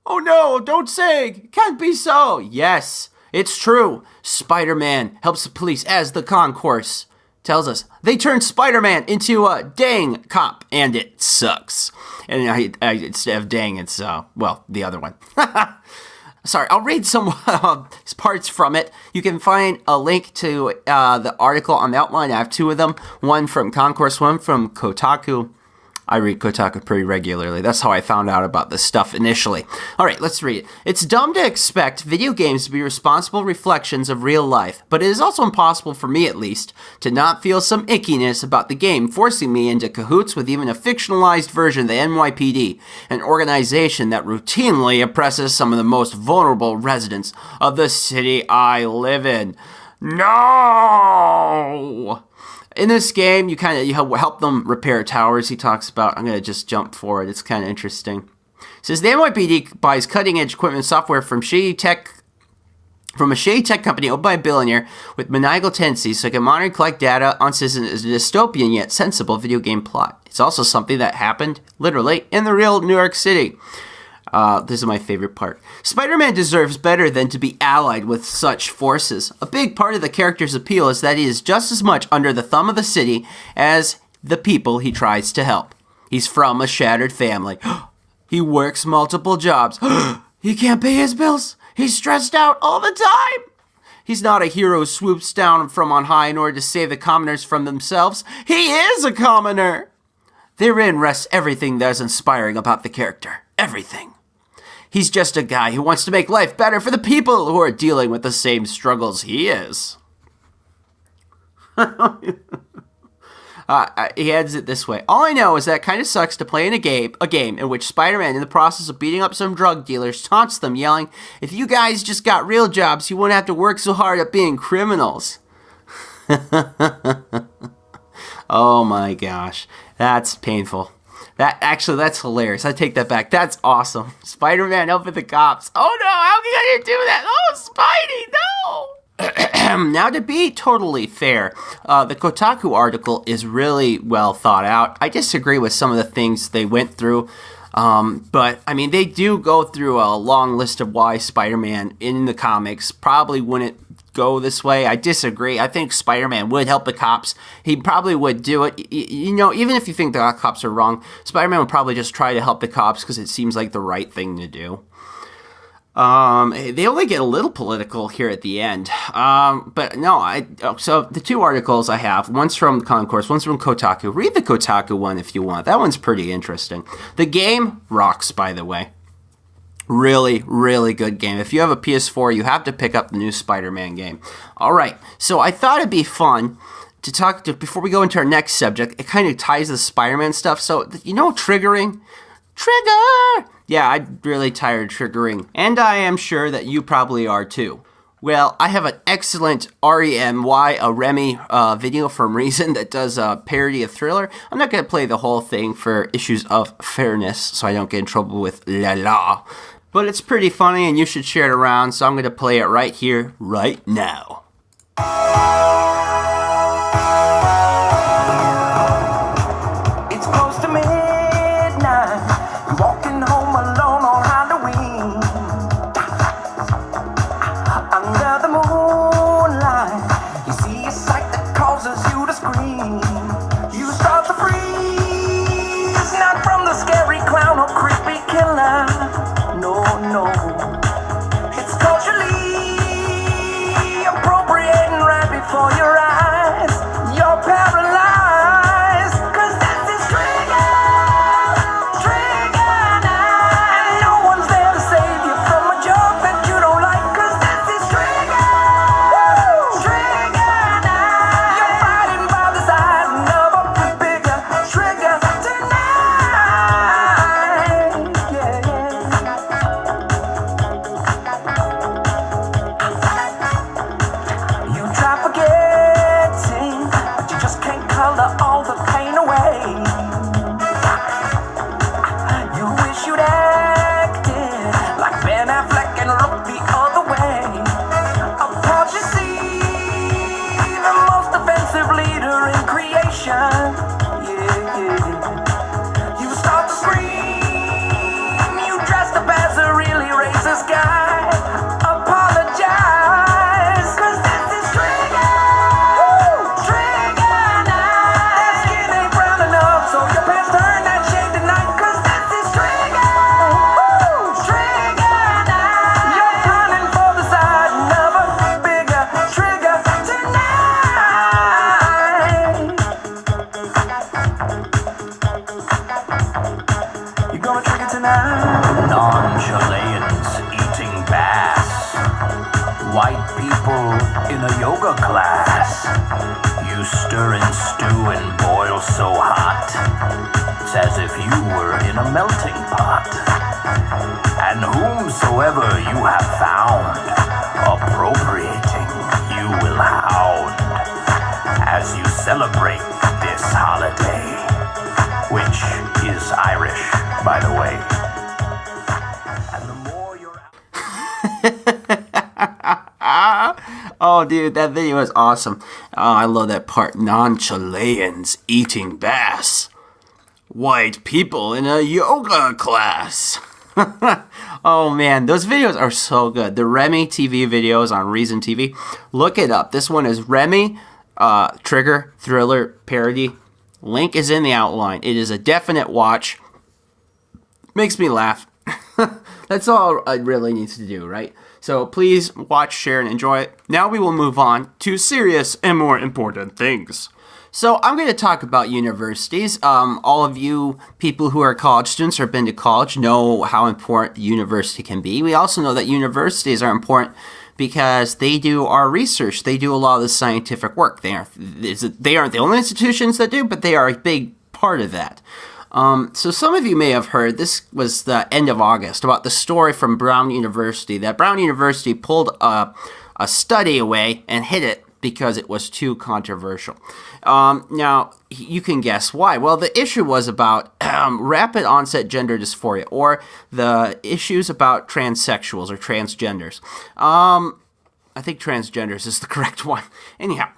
Oh no, don't say! It can't be so! Yes, it's true. Spider-Man helps the police as the concourse tells us. They turned Spider-Man into a dang cop, and it sucks. And instead of dang, it's, the other one. Sorry, I'll read some parts from it. You can find a link to the article on the outline. I have 2 of them. One from Concourse, one from Kotaku. I read Kotaku pretty regularly. That's how I found out about this stuff initially. All right, let's read it. It's dumb to expect video games to be responsible reflections of real life, but it is also impossible for me, at least, to not feel some ickiness about the game, forcing me into cahoots with even a fictionalized version of the NYPD, an organization that routinely oppresses some of the most vulnerable residents of the city I live in. No! In this game, you help them repair towers. He talks about, I'm going to just jump forward. It's kind of interesting. It says the NYPD buys cutting-edge equipment software from a shady tech company owned by a billionaire with maniacal tendencies so it can monitor and collect data on citizens as a dystopian yet sensible video game plot. It's also something that happened, literally, in the real New York City. This is my favorite part. Spider-Man deserves better than to be allied with such forces. A big part of the character's appeal is that he is just as much under the thumb of the city as the people he tries to help. He's from a shattered family. He works multiple jobs. He can't pay his bills. He's stressed out all the time. He's not a hero who swoops down from on high in order to save the commoners from themselves. He is a commoner. Therein rests everything that is inspiring about the character. Everything. He's just a guy who wants to make life better for the people who are dealing with the same struggles he is. He ends it this way. All I know is that it kind of sucks to play in a game in which Spider-Man, in the process of beating up some drug dealers, taunts them, yelling, "If you guys just got real jobs, you wouldn't have to work so hard at being criminals." Oh my gosh. That's painful. That's hilarious. I take that back. That's awesome. Spider-Man helping the cops. Oh no, how can I do that? Oh, Spidey, no! Now, to be totally fair, the Kotaku article is really well thought out. I disagree with some of the things they went through. But, I mean, they do go through a long list of why Spider-Man in the comics probably wouldn't go this way. I disagree. I think Spider-Man would help the cops. He probably would do it. You know, even if you think the cops are wrong, Spider-Man would probably just try to help the cops because it seems like the right thing to do. They only get a little political here at the end. But no, so the two articles I have, one's from Concourse, one's from Kotaku. Read the Kotaku one if you want. That one's pretty interesting. The game rocks, by the way. Really, really good game. If you have a PS4, you have to pick up the new Spider-Man game. All right, so I thought it'd be fun to talk to, before we go into our next subject, it kind of ties the Spider-Man stuff. So, you know, triggering? Trigger! Yeah, I'm really tired of triggering, and I am sure that you probably are too. Well, I have an excellent Remy video from Reason that does a parody of Thriller. I'm not going to play the whole thing for issues of fairness, so I don't get in trouble with la la. But it's pretty funny, and you should share it around, so I'm going to play it right here, right now. It's close to midnight. You're walking home alone on Halloween. Under the moonlight, you see a sight that causes you to scream. You start to freeze, not from the scary clown or creepy killer. No, it's culturally appropriating right before your white people in a yoga class. You stir and stew and boil so hot, it's as if you were in a melting pot. And whomsoever you have found, appropriating you will hound, as you celebrate this holiday, which is Irish, by the way. And the more you're Oh, dude, that video is awesome. Oh, I love that part. Non-Chileans eating bass. White people in a yoga class. Oh, man, those videos are so good. The Remy TV videos on Reason TV. Look it up. This one is Remy Trigger Thriller Parody. Link is in the outline. It is a definite watch. Makes me laugh. That's all I really need to do, right? So please watch, share, and enjoy it. Now we will move on to serious and more important things. So I'm going to talk about universities. All of you people who are college students or have been to college know how important university can be. We also know that universities are important because they do our research. They do a lot of the scientific work. They aren't the only institutions that do, but they are a big part of that. So some of you may have heard, this was the end of August, about the story from Brown University, that Brown University pulled a study away and hid it because it was too controversial. Now, you can guess why. Well, the issue was about rapid onset gender dysphoria, or the issues about transsexuals or transgenders. I think transgenders is the correct one. Anyhow,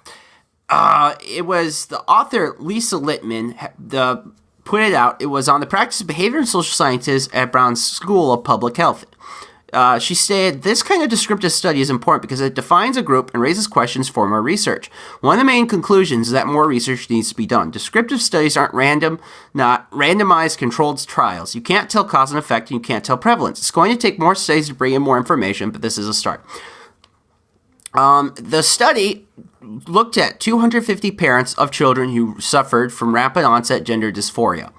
it was the author, Lisa Littman, put it out. It was on the practice of behavior and social sciences at Brown School of Public Health. She stated, this kind of descriptive study is important because it defines a group and raises questions for more research. One of the main conclusions is that more research needs to be done. Descriptive studies aren't not randomized controlled trials. You can't tell cause and effect, and you can't tell prevalence. It's going to take more studies to bring in more information, but this is a start. The study looked at 250 parents of children who suffered from rapid onset gender dysphoria.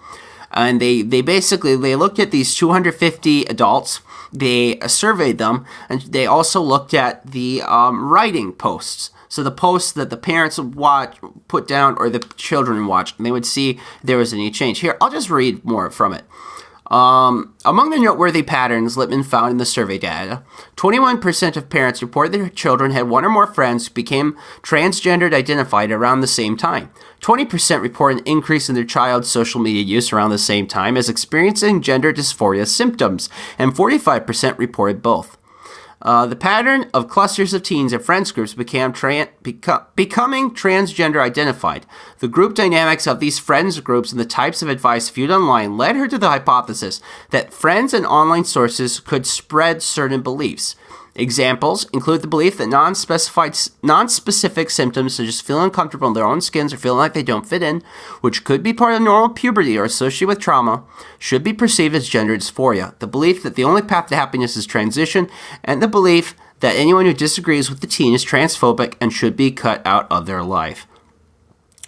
And they looked at these 250 adults. They surveyed them, and they also looked at the writing posts. So the posts that the parents would put down, or the children watched, and they would see if there was any change. Here, I'll just read more from it. Among the noteworthy patterns Littman found in the survey data, 21% of parents reported their children had one or more friends who became transgendered identified around the same time. 20% reported an increase in their child's social media use around the same time as experiencing gender dysphoria symptoms, and 45% reported both. The pattern of clusters of teens and friends groups becoming transgender identified. The group dynamics of these friends groups and the types of advice viewed online led her to the hypothesis that friends and online sources could spread certain beliefs. Examples include the belief that non-specific symptoms such as feeling uncomfortable in their own skins or feeling like they don't fit in, which could be part of normal puberty or associated with trauma, should be perceived as gender dysphoria. The belief that the only path to happiness is transition, and the belief that anyone who disagrees with the teen is transphobic and should be cut out of their life.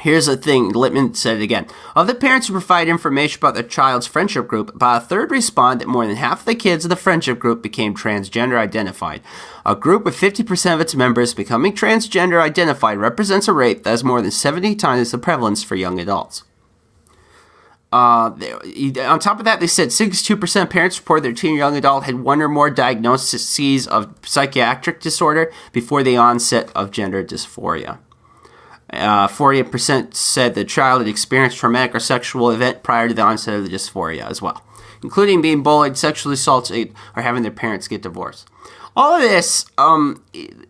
Here's the thing, Littman said it again. Of the parents who provide information about their child's friendship group, about a third respond that more than half of the kids in the friendship group became transgender identified. A group with 50% of its members becoming transgender identified represents a rate that is more than 70 times the prevalence for young adults. On top of that, they said 62% of parents reported their teen or young adult had one or more diagnoses of psychiatric disorder before the onset of gender dysphoria. 48% said the child had experienced traumatic or sexual event prior to the onset of the dysphoria as well, including being bullied, sexually assaulted, or having their parents get divorced. All of this,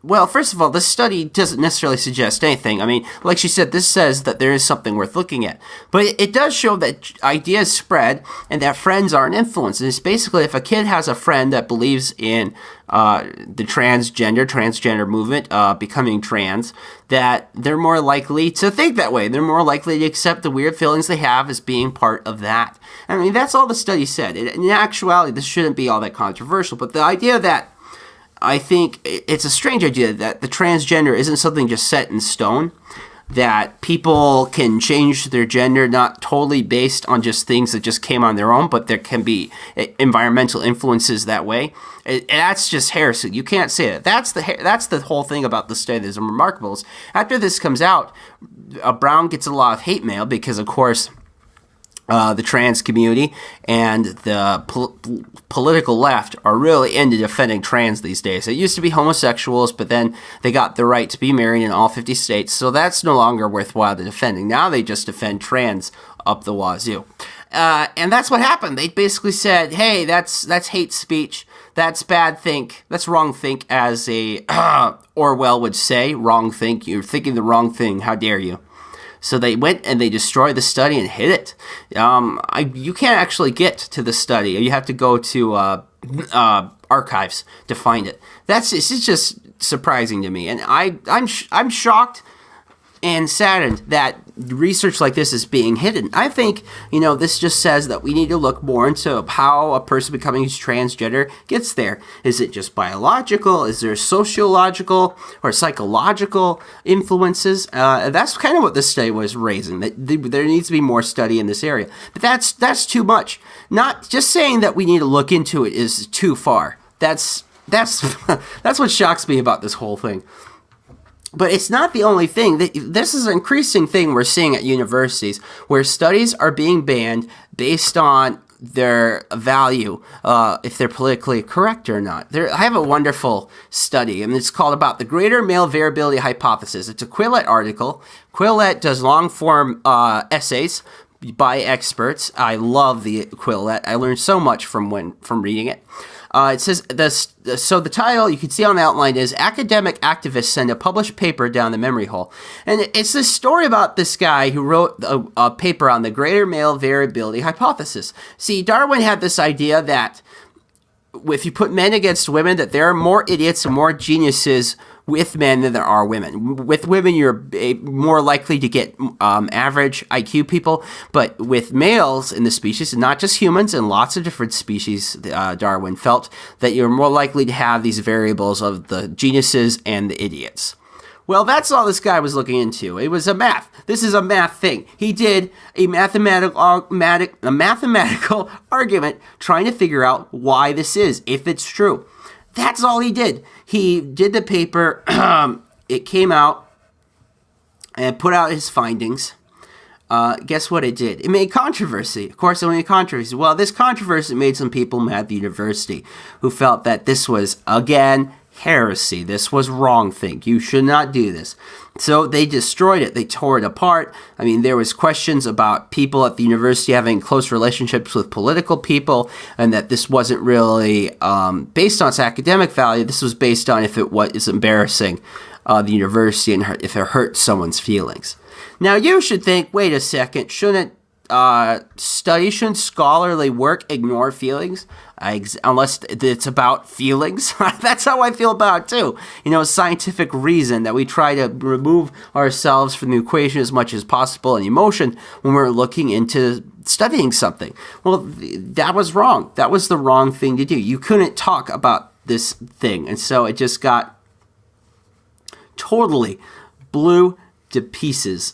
well, first of all, this study doesn't necessarily suggest anything. I mean, like she said, this says that there is something worth looking at. But it does show that ideas spread and that friends are an influence. And it's basically if a kid has a friend that believes in the transgender movement, becoming trans, that they're more likely to think that way. They're more likely to accept the weird feelings they have as being part of that. I mean, that's all the study said. In actuality, this shouldn't be all that controversial. But the idea that I think it's a strange idea that the transgender isn't something just set in stone. that people can change their gender not totally based on just things that just came on their own, but there can be environmental influences that way. That's just heresy. You can't say it. That's the whole thing about the study that's remarkable. After this comes out, Brown gets a lot of hate mail because, of course, the trans community and the political left are really into defending trans these days. It used to be homosexuals, but then they got the right to be married in all 50 states, so that's no longer worthwhile to defending. Now they just defend trans up the wazoo. And that's what happened. They basically said, hey, that's hate speech. That's bad think. That's wrong think, as a Orwell would say. Wrong think. You're thinking the wrong thing. How dare you? So they went and they destroyed the study and hid it. You can't actually get to the study. You have to go to archives to find it. It's just surprising to me, and I'm shocked and saddened that research like this is being hidden. I think, this just says that we need to look more into how a person becoming transgender gets there. Is it just biological? Is there sociological or psychological influences? That's kind of what this study was raising, that there needs to be more study in this area. But that's too much. Not just saying that we need to look into it is too far. That's what shocks me about this whole thing. But it's not the only thing. This is an increasing thing we're seeing at universities, where studies are being banned based on their value, if they're politically correct or not. I have a wonderful study, and it's called about the Greater Male Variability Hypothesis. It's a Quillette article. Quillette does long-form essays by experts. I love the Quillette. I learned so much from reading it. It says so the title you can see on the outline is Academic Activists Send a Published Paper Down the Memory Hole. And it's this story about this guy who wrote a paper on the Greater Male Variability Hypothesis. See, Darwin had this idea that if you put men against women, that there are more idiots and more geniuses with men than there are women. With women, you're more likely to get average IQ people, but with males in the species, not just humans, and lots of different species, Darwin felt that you're more likely to have these variables of the geniuses and the idiots. Well, that's all this guy was looking into. It was This is a math thing. He did a mathematical argument trying to figure out why this is, if it's true. That's all he did. He did the paper. It came out and put out his findings. Guess what it did? It made controversy. Of course, it made controversy. Well, this controversy made some people mad at the university who felt that this was, again, heresy. This was wrong think. You should not do this. So they destroyed it. They tore it apart. I mean, there was questions about people at the university having close relationships with political people, and that this wasn't really based on its academic value. This was based on if it is embarrassing the university and if it hurts someone's feelings. Now, you should think, wait a second, shouldn't scholarly work ignore feelings? Unless it's about feelings. That's how I feel about it too. Scientific reason that we try to remove ourselves from the equation as much as possible and emotion when we're looking into studying something. Well, that was wrong. That was the wrong thing to do. You couldn't talk about this thing. And so it just got totally blew to pieces.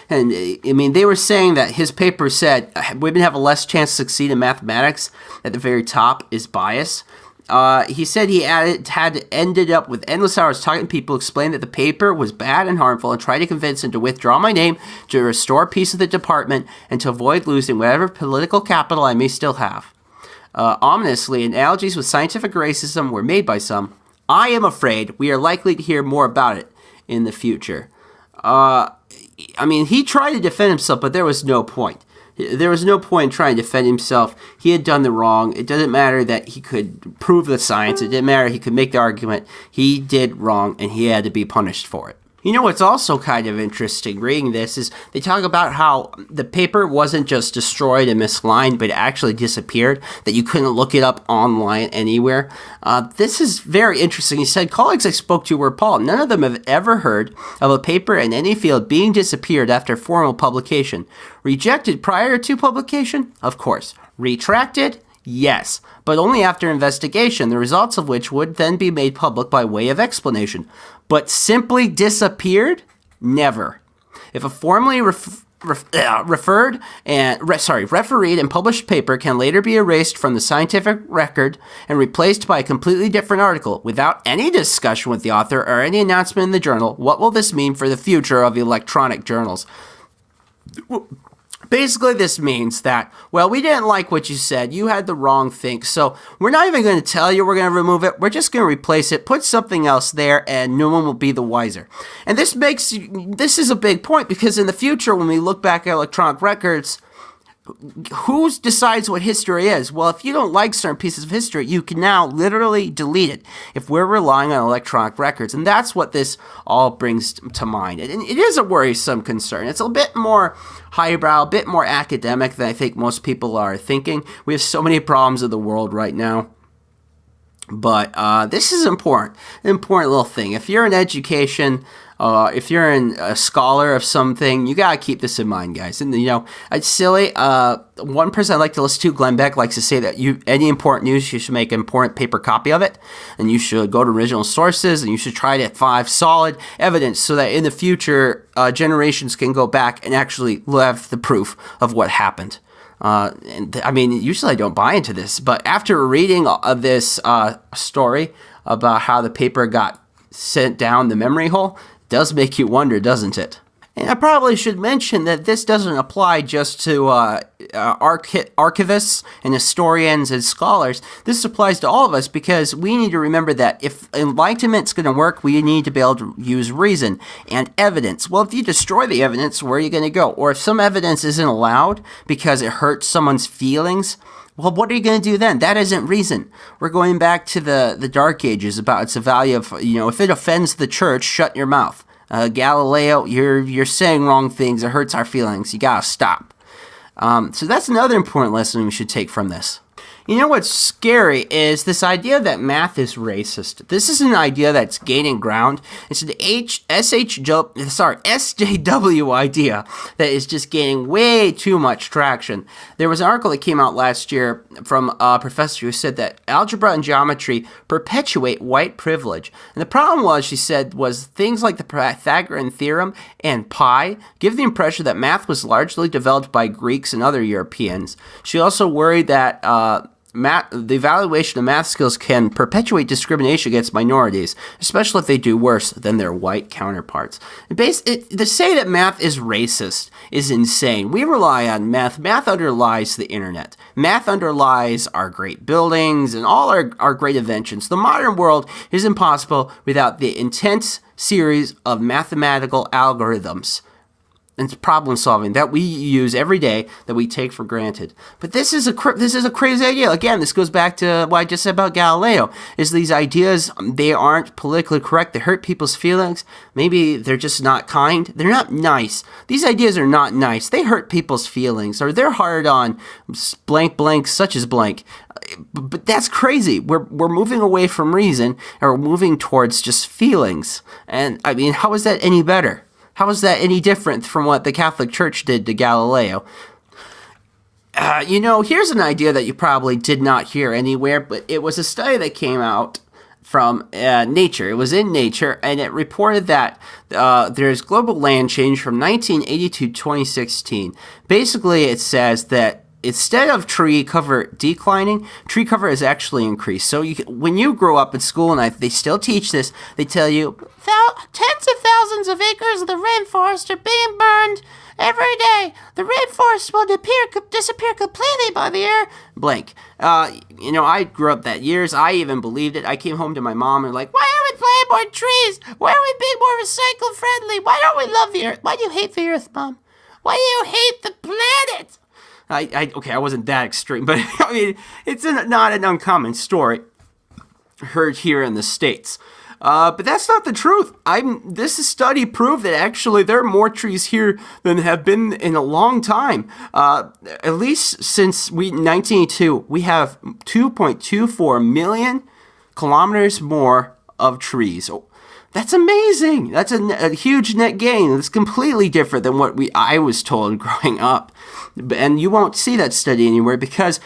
And I mean, they were saying that his paper said women have a less chance to succeed in mathematics. At the very top is bias. He said he had ended up with endless hours talking to people, explaining that the paper was bad and harmful, and tried to convince them to withdraw my name, to restore peace of the department, and to avoid losing whatever political capital I may still have. Ominously, analogies with scientific racism were made by some. I am afraid we are likely to hear more about it in the future. I mean, he tried to defend himself, but there was no point. There was no point in trying to defend himself. He had done the wrong. It doesn't matter that he could prove the science. It didn't matter he could make the argument. He did wrong, and he had to be punished for it. What's also kind of interesting reading this is they talk about how the paper wasn't just destroyed and misaligned, but it actually disappeared, that you couldn't look it up online anywhere. This is very interesting. He said, colleagues I spoke to were appalled. None of them have ever heard of a paper in any field being disappeared after formal publication. Rejected prior to publication? Of course. Retracted? Yes, but only after investigation, the results of which would then be made public by way of explanation. But simply disappeared? Never. If a formally refereed and published paper can later be erased from the scientific record and replaced by a completely different article without any discussion with the author or any announcement in the journal, what will this mean for the future of electronic journals? Basically, this means that, well, we didn't like what you said. You had the wrong thing. So we're not even going to tell you we're going to remove it. We're just going to replace it, put something else there, and no one will be the wiser. And this is a big point, because in the future, when we look back at electronic records, who decides what history is? Well, if you don't like certain pieces of history, you can now literally delete it if we're relying on electronic records. And that's what this all brings to mind. And it is a worrisome concern. It's a bit more highbrow, a bit more academic than I think most people are thinking. We have so many problems in the world right now. But this is important. An important little thing. If you're in education, if you're a scholar of something, you gotta keep this in mind, guys. And it's silly. One person I like to listen to, Glenn Beck, likes to say that any important news, you should make an important paper copy of it, and you should go to original sources, and you should try to find solid evidence so that in the future, generations can go back and actually have the proof of what happened. Usually I don't buy into this, but after reading this story about how the paper got sent down the memory hole, it does make you wonder, doesn't it? And I probably should mention that this doesn't apply just to archivists and historians and scholars. This applies to all of us, because we need to remember that if enlightenment's going to work, we need to be able to use reason and evidence. Well, if you destroy the evidence, where are you going to go? Or if some evidence isn't allowed because it hurts someone's feelings, well, what are you going to do then? That isn't reason. We're going back to the Dark Ages about it's the value of, if it offends the church, shut your mouth. Galileo, you're saying wrong things. It hurts our feelings. You gotta stop. So that's another important lesson we should take from this. You know what's scary is this idea that math is racist. This is an idea that's gaining ground. It's an SJW idea that is just gaining way too much traction. There was an article that came out last year from a professor who said that algebra and geometry perpetuate white privilege. And the problem was, she said, was things like the Pythagorean theorem and pi give the impression that math was largely developed by Greeks and other Europeans. She also worried that the evaluation of math skills can perpetuate discrimination against minorities, especially if they do worse than their white counterparts. To say that math is racist is insane. We rely on math. Math underlies the internet. Math underlies our great buildings and all our great inventions. The modern world is impossible without the intense series of mathematical algorithms and problem solving that we use every day that we take for granted. But this is a crazy idea. Again, this goes back to what I just said about Galileo, is these ideas, they aren't politically correct. They hurt people's feelings. Maybe they're just not kind. They're not nice. These ideas are not nice. They hurt people's feelings, or they're hard on blank blank such as blank. But that's crazy. We're moving away from reason, and we're moving towards just feelings. And how is that any better? How is that any different from what the Catholic Church did to Galileo? Here's an idea that you probably did not hear anywhere, but it was a study that came out from Nature. It was in Nature, and it reported that there's global land change from 1980 to 2016. Basically, it says that instead of tree cover declining, tree cover has actually increased. So when you grow up in school, and they still teach this, they tell you tens of thousands of acres of the rainforest are being burned every day. The rainforest will disappear completely by the year blank. I grew up that years. I even believed it. I came home to my mom and like, why aren't we planting more trees? Why aren't we being more recycle friendly? Why don't we love the earth? Why do you hate the earth, Mom? Why do you hate the planet? I wasn't that extreme, but it's not an uncommon story heard here in the States. But that's not the truth. This study proved that actually there are more trees here than have been in a long time. At least since 1982, we have 2.24 million kilometers more of trees. That's amazing. That's a huge net gain. It's completely different than what I was told growing up. And you won't see that study anywhere, because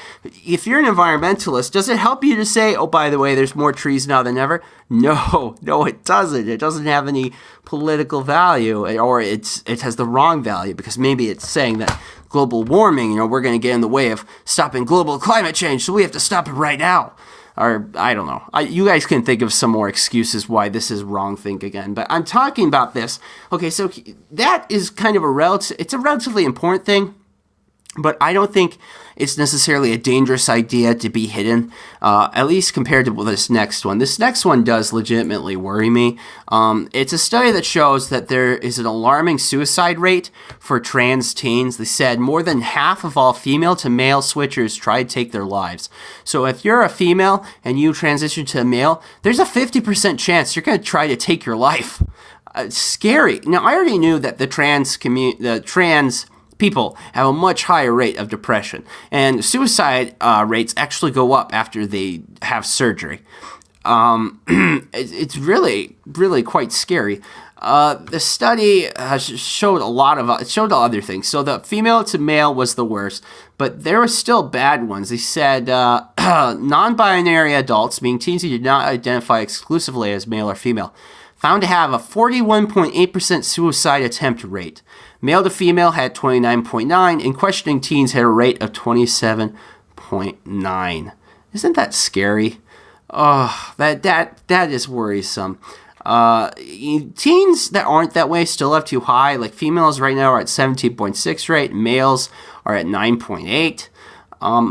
if you're an environmentalist, does it help you to say, oh, by the way, there's more trees now than ever? No, it doesn't. It doesn't have any political value, or it has the wrong value, because maybe it's saying that global warming, we're going to get in the way of stopping global climate change, so we have to stop it right now. Or, I don't know. You guys can think of some more excuses why this is wrong think again. But I'm talking about this. Okay, so that is kind of it's a relatively important thing. But I don't think it's necessarily a dangerous idea to be hidden, at least compared to this next one. This next one does legitimately worry me. It's a study that shows that there is an alarming suicide rate for trans teens. They said more than half of all female to male switchers try to take their lives. So if you're a female and you transition to a male, there's a 50% chance you're going to try to take your life. It's scary. Now, I already knew that the trans people have a much higher rate of depression, and suicide rates actually go up after they have surgery. It's really, really quite scary. The study showed other things. So the female to male was the worst, but there were still bad ones. They said non-binary adults, meaning teens who did not identify exclusively as male or female, found to have a 41.8% suicide attempt rate. Male to female had 29.9%, and questioning teens had a rate of 27.9%. Isn't that scary? Oh, that is worrisome. Teens that aren't that way still have too high. Like females right now are at 17.6 rate, males are at 9.8.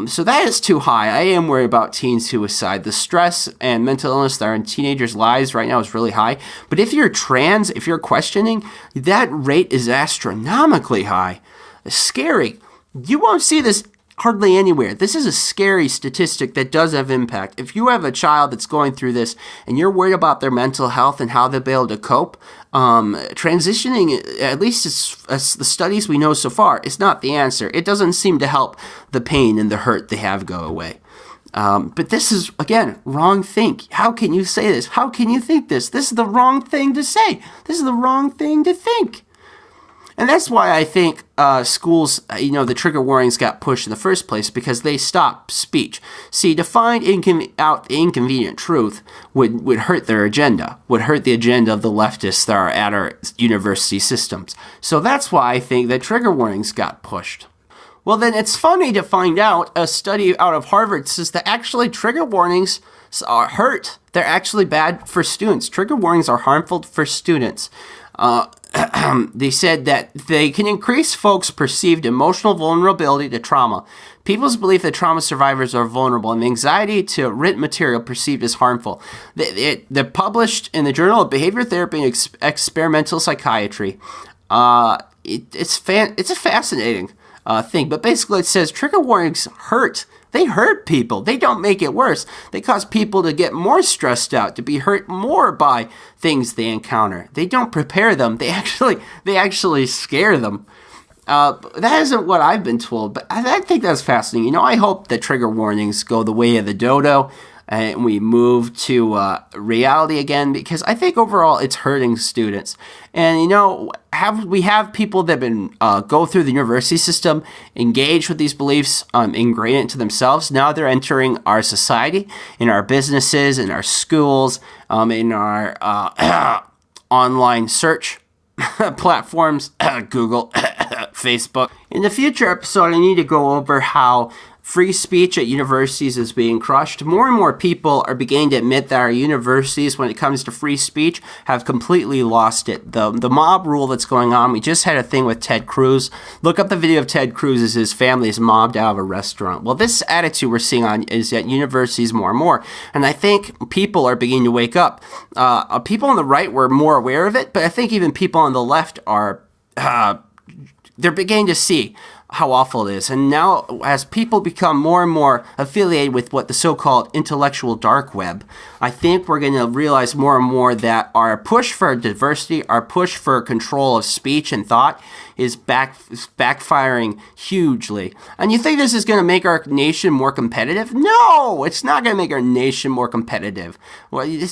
So that is too high. I am worried about teen suicide. The stress and mental illness that are in teenagers' lives right now is really high. But if you're trans, if you're questioning, that rate is astronomically high. It's scary. You won't see this hardly anywhere. This is a scary statistic that does have impact. If you have a child that's going through this and you're worried about their mental health and how they'll be able to cope, transitioning, at least as the studies we know so far, is not the answer. It doesn't seem to help the pain and the hurt they have go away. But this is, again, wrong think. How can you say this? How can you think this? This is the wrong thing to say. This is the wrong thing to think. And that's why I think schools, the trigger warnings got pushed in the first place, because they stop speech. See, to find out the inconvenient truth would hurt their agenda, would hurt the agenda of the leftists that are at our university systems. So that's why I think that trigger warnings got pushed. Well, then it's funny to find out a study out of Harvard says that actually trigger warnings hurt. They're actually bad for students. Trigger warnings are harmful for students. They said that they can increase folks' perceived emotional vulnerability to trauma. People's belief that trauma survivors are vulnerable and anxiety to written material perceived as harmful. They're published in the Journal of Behavior Therapy and Experimental Psychiatry. It's a fascinating thing, but basically it says trigger warnings hurt. They hurt people. They don't make it worse. They cause people to get more stressed out, to be hurt more by things they encounter. They don't prepare them. They actually scare them. That isn't what I've been told, but I think that's fascinating. I hope that trigger warnings go the way of the dodo and we move to reality again, because I think overall it's hurting students. And we have people that have been go through the university system, engage with these beliefs, ingrain it into themselves. Now they're entering our society, in our businesses, in our schools, in our online search platforms, Google, Facebook. In the future episode, I need to go over how free speech at universities is being crushed. More and more people are beginning to admit that our universities, when it comes to free speech, have completely lost it. The mob rule that's going on, we just had a thing with Ted Cruz. Look up the video of Ted Cruz as his family is mobbed out of a restaurant. Well, this attitude we're seeing is at universities more and more. And I think people are beginning to wake up. People on the right were more aware of it, but I think even people on the left are they're beginning to see how awful it is. And now, as people become more and more affiliated with what the so-called intellectual dark web, I think we're going to realize more and more that our push for diversity, our push for control of speech and thought is backfiring hugely. And you think this is going to make our nation more competitive? No, it's not going to make our nation more competitive. Well, you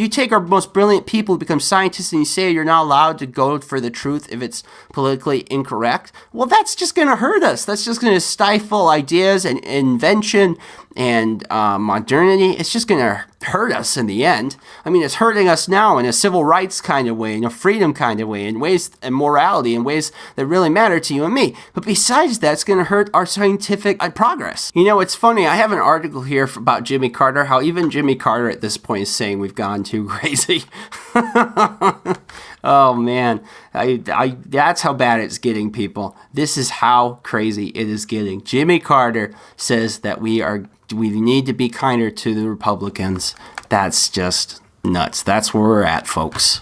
take our most brilliant people who become scientists and you say you're not allowed to go for the truth if it's politically incorrect. Well, that's just going to hurt us. That's just going to stifle ideas and invention and modernity. It's just going to hurt us in the end. I mean, it's hurting us now in a civil rights kind of way, in a freedom kind of way, in ways and morality, in ways that really matter to you and me. But besides that, it's going to hurt our scientific progress. You know, it's funny. I have an article here about Jimmy Carter, how even Jimmy Carter at this point is saying we've gone too crazy. Oh man, that's how bad it's getting, people. This is how crazy it is getting. Jimmy Carter says that we need to be kinder to the Republicans. That's just nuts. That's where we're at, folks.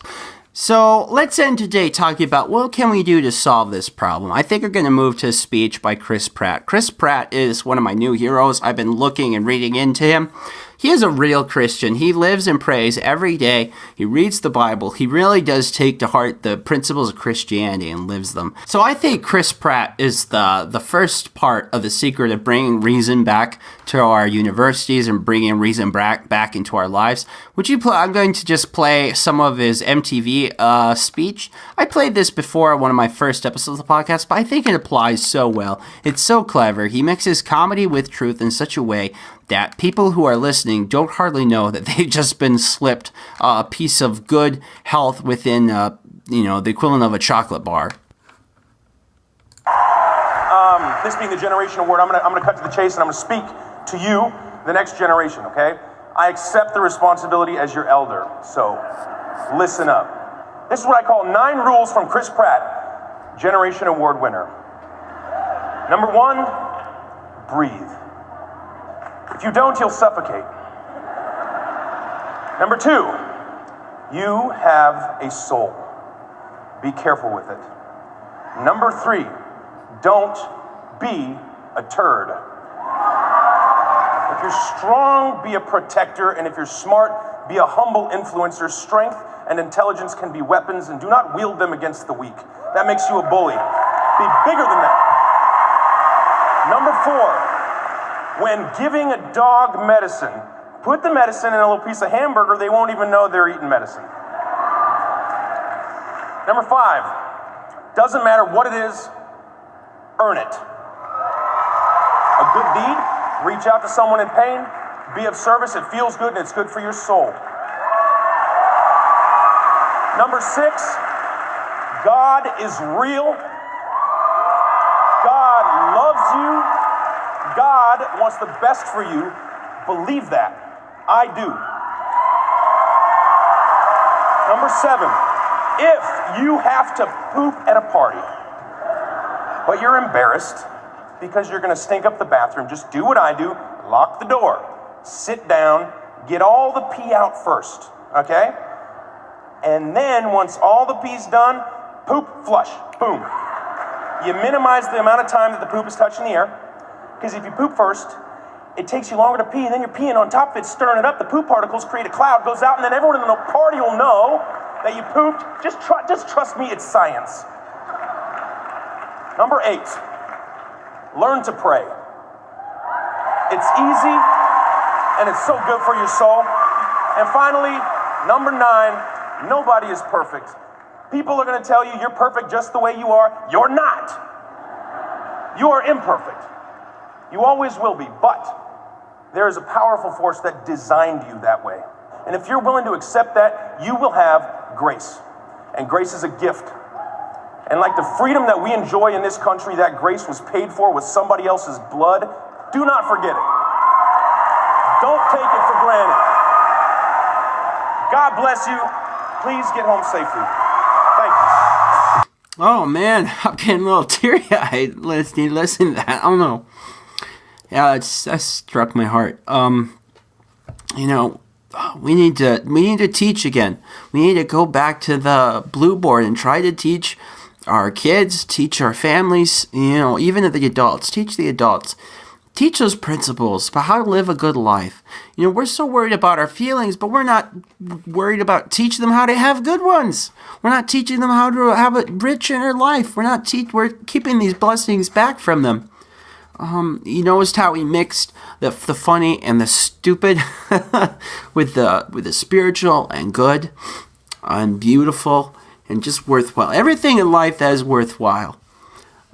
So let's end today talking about what can we do to solve this problem. I think we're going to move to a speech by Chris Pratt. Chris Pratt is one of my new heroes. I've been looking and reading into him. He is a real Christian. He lives and prays every day. He reads the Bible. He really does take to heart the principles of Christianity and lives them. So I think Chris Pratt is the first part of the secret of bringing reason back to our universities and bringing reason back into our lives. Would you play? I'm going to just play some of his MTV speech. I played this before one of my first episodes of the podcast, but I think it applies so well. It's so clever. He mixes comedy with truth in such a way that people who are listening don't hardly know that they've just been slipped a piece of good health within, the equivalent of a chocolate bar. This being the Generation Award, I'm gonna cut to the chase and I'm gonna speak to you, the next generation, okay? I accept the responsibility as your elder, so listen up. This is what I call 9 rules from Chris Pratt, Generation Award winner. Number 1, breathe. If you don't, you'll suffocate. Number 2, you have a soul. Be careful with it. Number 3, don't be a turd. If you're strong, be a protector, and if you're smart, be a humble influencer. Strength and intelligence can be weapons, and do not wield them against the weak. That makes you a bully. Be bigger than that. Number 4, when giving a dog medicine, put the medicine in a little piece of hamburger, they won't even know they're eating medicine. Number 5, doesn't matter what it is, earn it. A good deed, reach out to someone in pain, be of service, it feels good and it's good for your soul. Number 6, God is real. God loves you. God wants the best for you. Believe that. I do. Number 7, if you have to poop at a party, but you're embarrassed because you're going to stink up the bathroom, just do what I do, lock the door, sit down, get all the pee out first, okay? And then once all the pee's done, poop, flush, boom. You minimize the amount of time that the poop is touching the air, because if you poop first, it takes you longer to pee, and then you're peeing on top of it, stirring it up. The poop particles create a cloud, goes out, and then everyone in the party will know that you pooped. Just trust me, it's science. Number 8, learn to pray. It's easy, and it's so good for your soul. And finally, number 9, nobody is perfect. People are going to tell you you're perfect just the way you are. You're not. You are imperfect. You always will be, but there is a powerful force that designed you that way. And if you're willing to accept that, you will have grace. And grace is a gift. And like the freedom that we enjoy in this country, that grace was paid for with somebody else's blood. Do not forget it. Don't take it for granted. God bless you. Please get home safely. Thank you. Oh man, I'm getting a little teary-eyed listening to that. I don't know. Yeah, that struck my heart. We need to teach again. We need to go back to the blue board and try to teach our kids, teach our families, even the adults, teach the adults. Teach those principles about how to live a good life. We're so worried about our feelings, but we're not worried about teaching them how to have good ones. We're not teaching them how to have a rich inner life. We're keeping these blessings back from them. You noticed how we mixed the funny and the stupid with the spiritual and good and beautiful and just worthwhile. Everything in life that is worthwhile.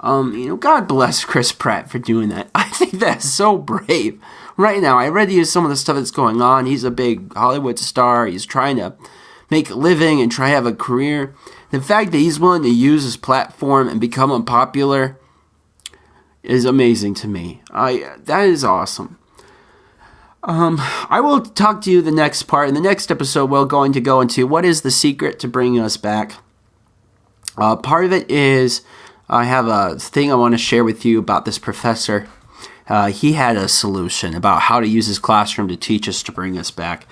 God bless Chris Pratt for doing that. I think that's so brave. Right now, I read you some of the stuff that's going on. He's a big Hollywood star. He's trying to make a living and try to have a career. The fact that he's willing to use his platform and become unpopular is amazing to me. That is awesome. I will talk to you the next part. In the next episode, we're going to go into what is the secret to bringing us back. Part of it is I have a thing I want to share with you about this professor. He had a solution about how to use his classroom to teach us to bring us back.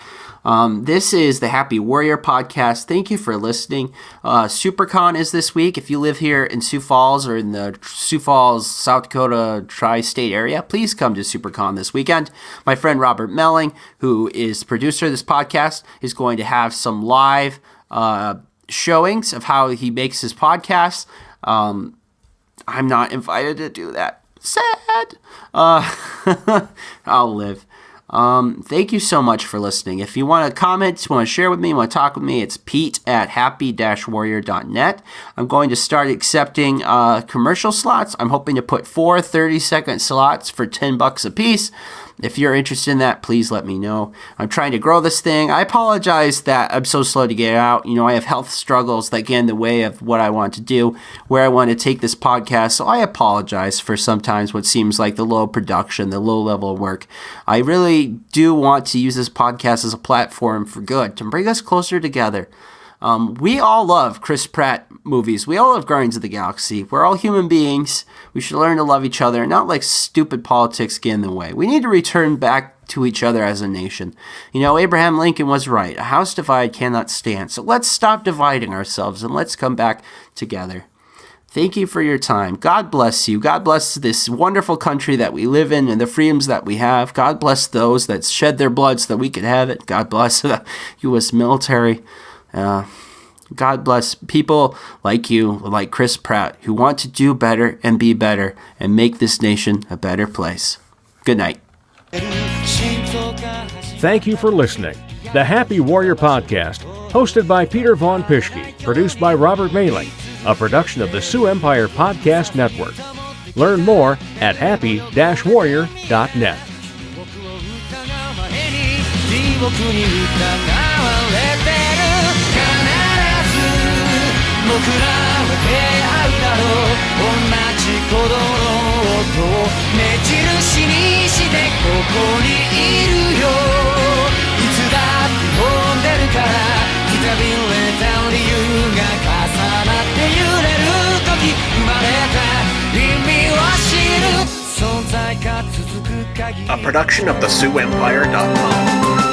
This is the Happy Warrior podcast. Thank you for listening. SuperCon is this week. If you live here in Sioux Falls or in the Sioux Falls, South Dakota tri-state area, please come to SuperCon this weekend. My friend Robert Melling, who is the producer of this podcast, is going to have some live showings of how he makes his podcasts. I'm not invited to do that. Sad. I'll live. Thank you so much for listening. If you want to comment, want to share with me, want to talk with me, it's pete@happy-warrior.net. I'm going to start accepting commercial slots. I'm hoping to put 4 30-second slots for $10 a piece. If you're interested in that, please let me know. I'm trying to grow this thing. I apologize that I'm so slow to get out. I have health struggles that get in the way of what I want to do, where I want to take this podcast. So I apologize for sometimes what seems like the low production, the low level of work. I really do want to use this podcast as a platform for good, to bring us closer together. We all love Chris Pratt movies. We all love Guardians of the Galaxy. We're all human beings. We should learn to love each other, not like stupid politics get in the way. We need to return back to each other as a nation. Abraham Lincoln was right. A house divided cannot stand. So let's stop dividing ourselves and let's come back together. Thank you for your time. God bless you. God bless this wonderful country that we live in and the freedoms that we have. God bless those that shed their blood so that we could have it. God bless the U.S. military. God bless people like you, like Chris Pratt, who want to do better and be better and make this nation a better place. Good night. Thank you for listening. The Happy Warrior Podcast, hosted by Peter Von Pischke, produced by Robert Mailing, a production of the Sioux Empire Podcast Network. Learn more at happy-warrior.net. 僕らは出会うだろう同じ鼓動の音を目印にしてここにいるよいつだって飛んでるからくたびれた理由が重なって揺れる時生まれた意味を知る存在が続く限り A production of the SiouxEmpire.com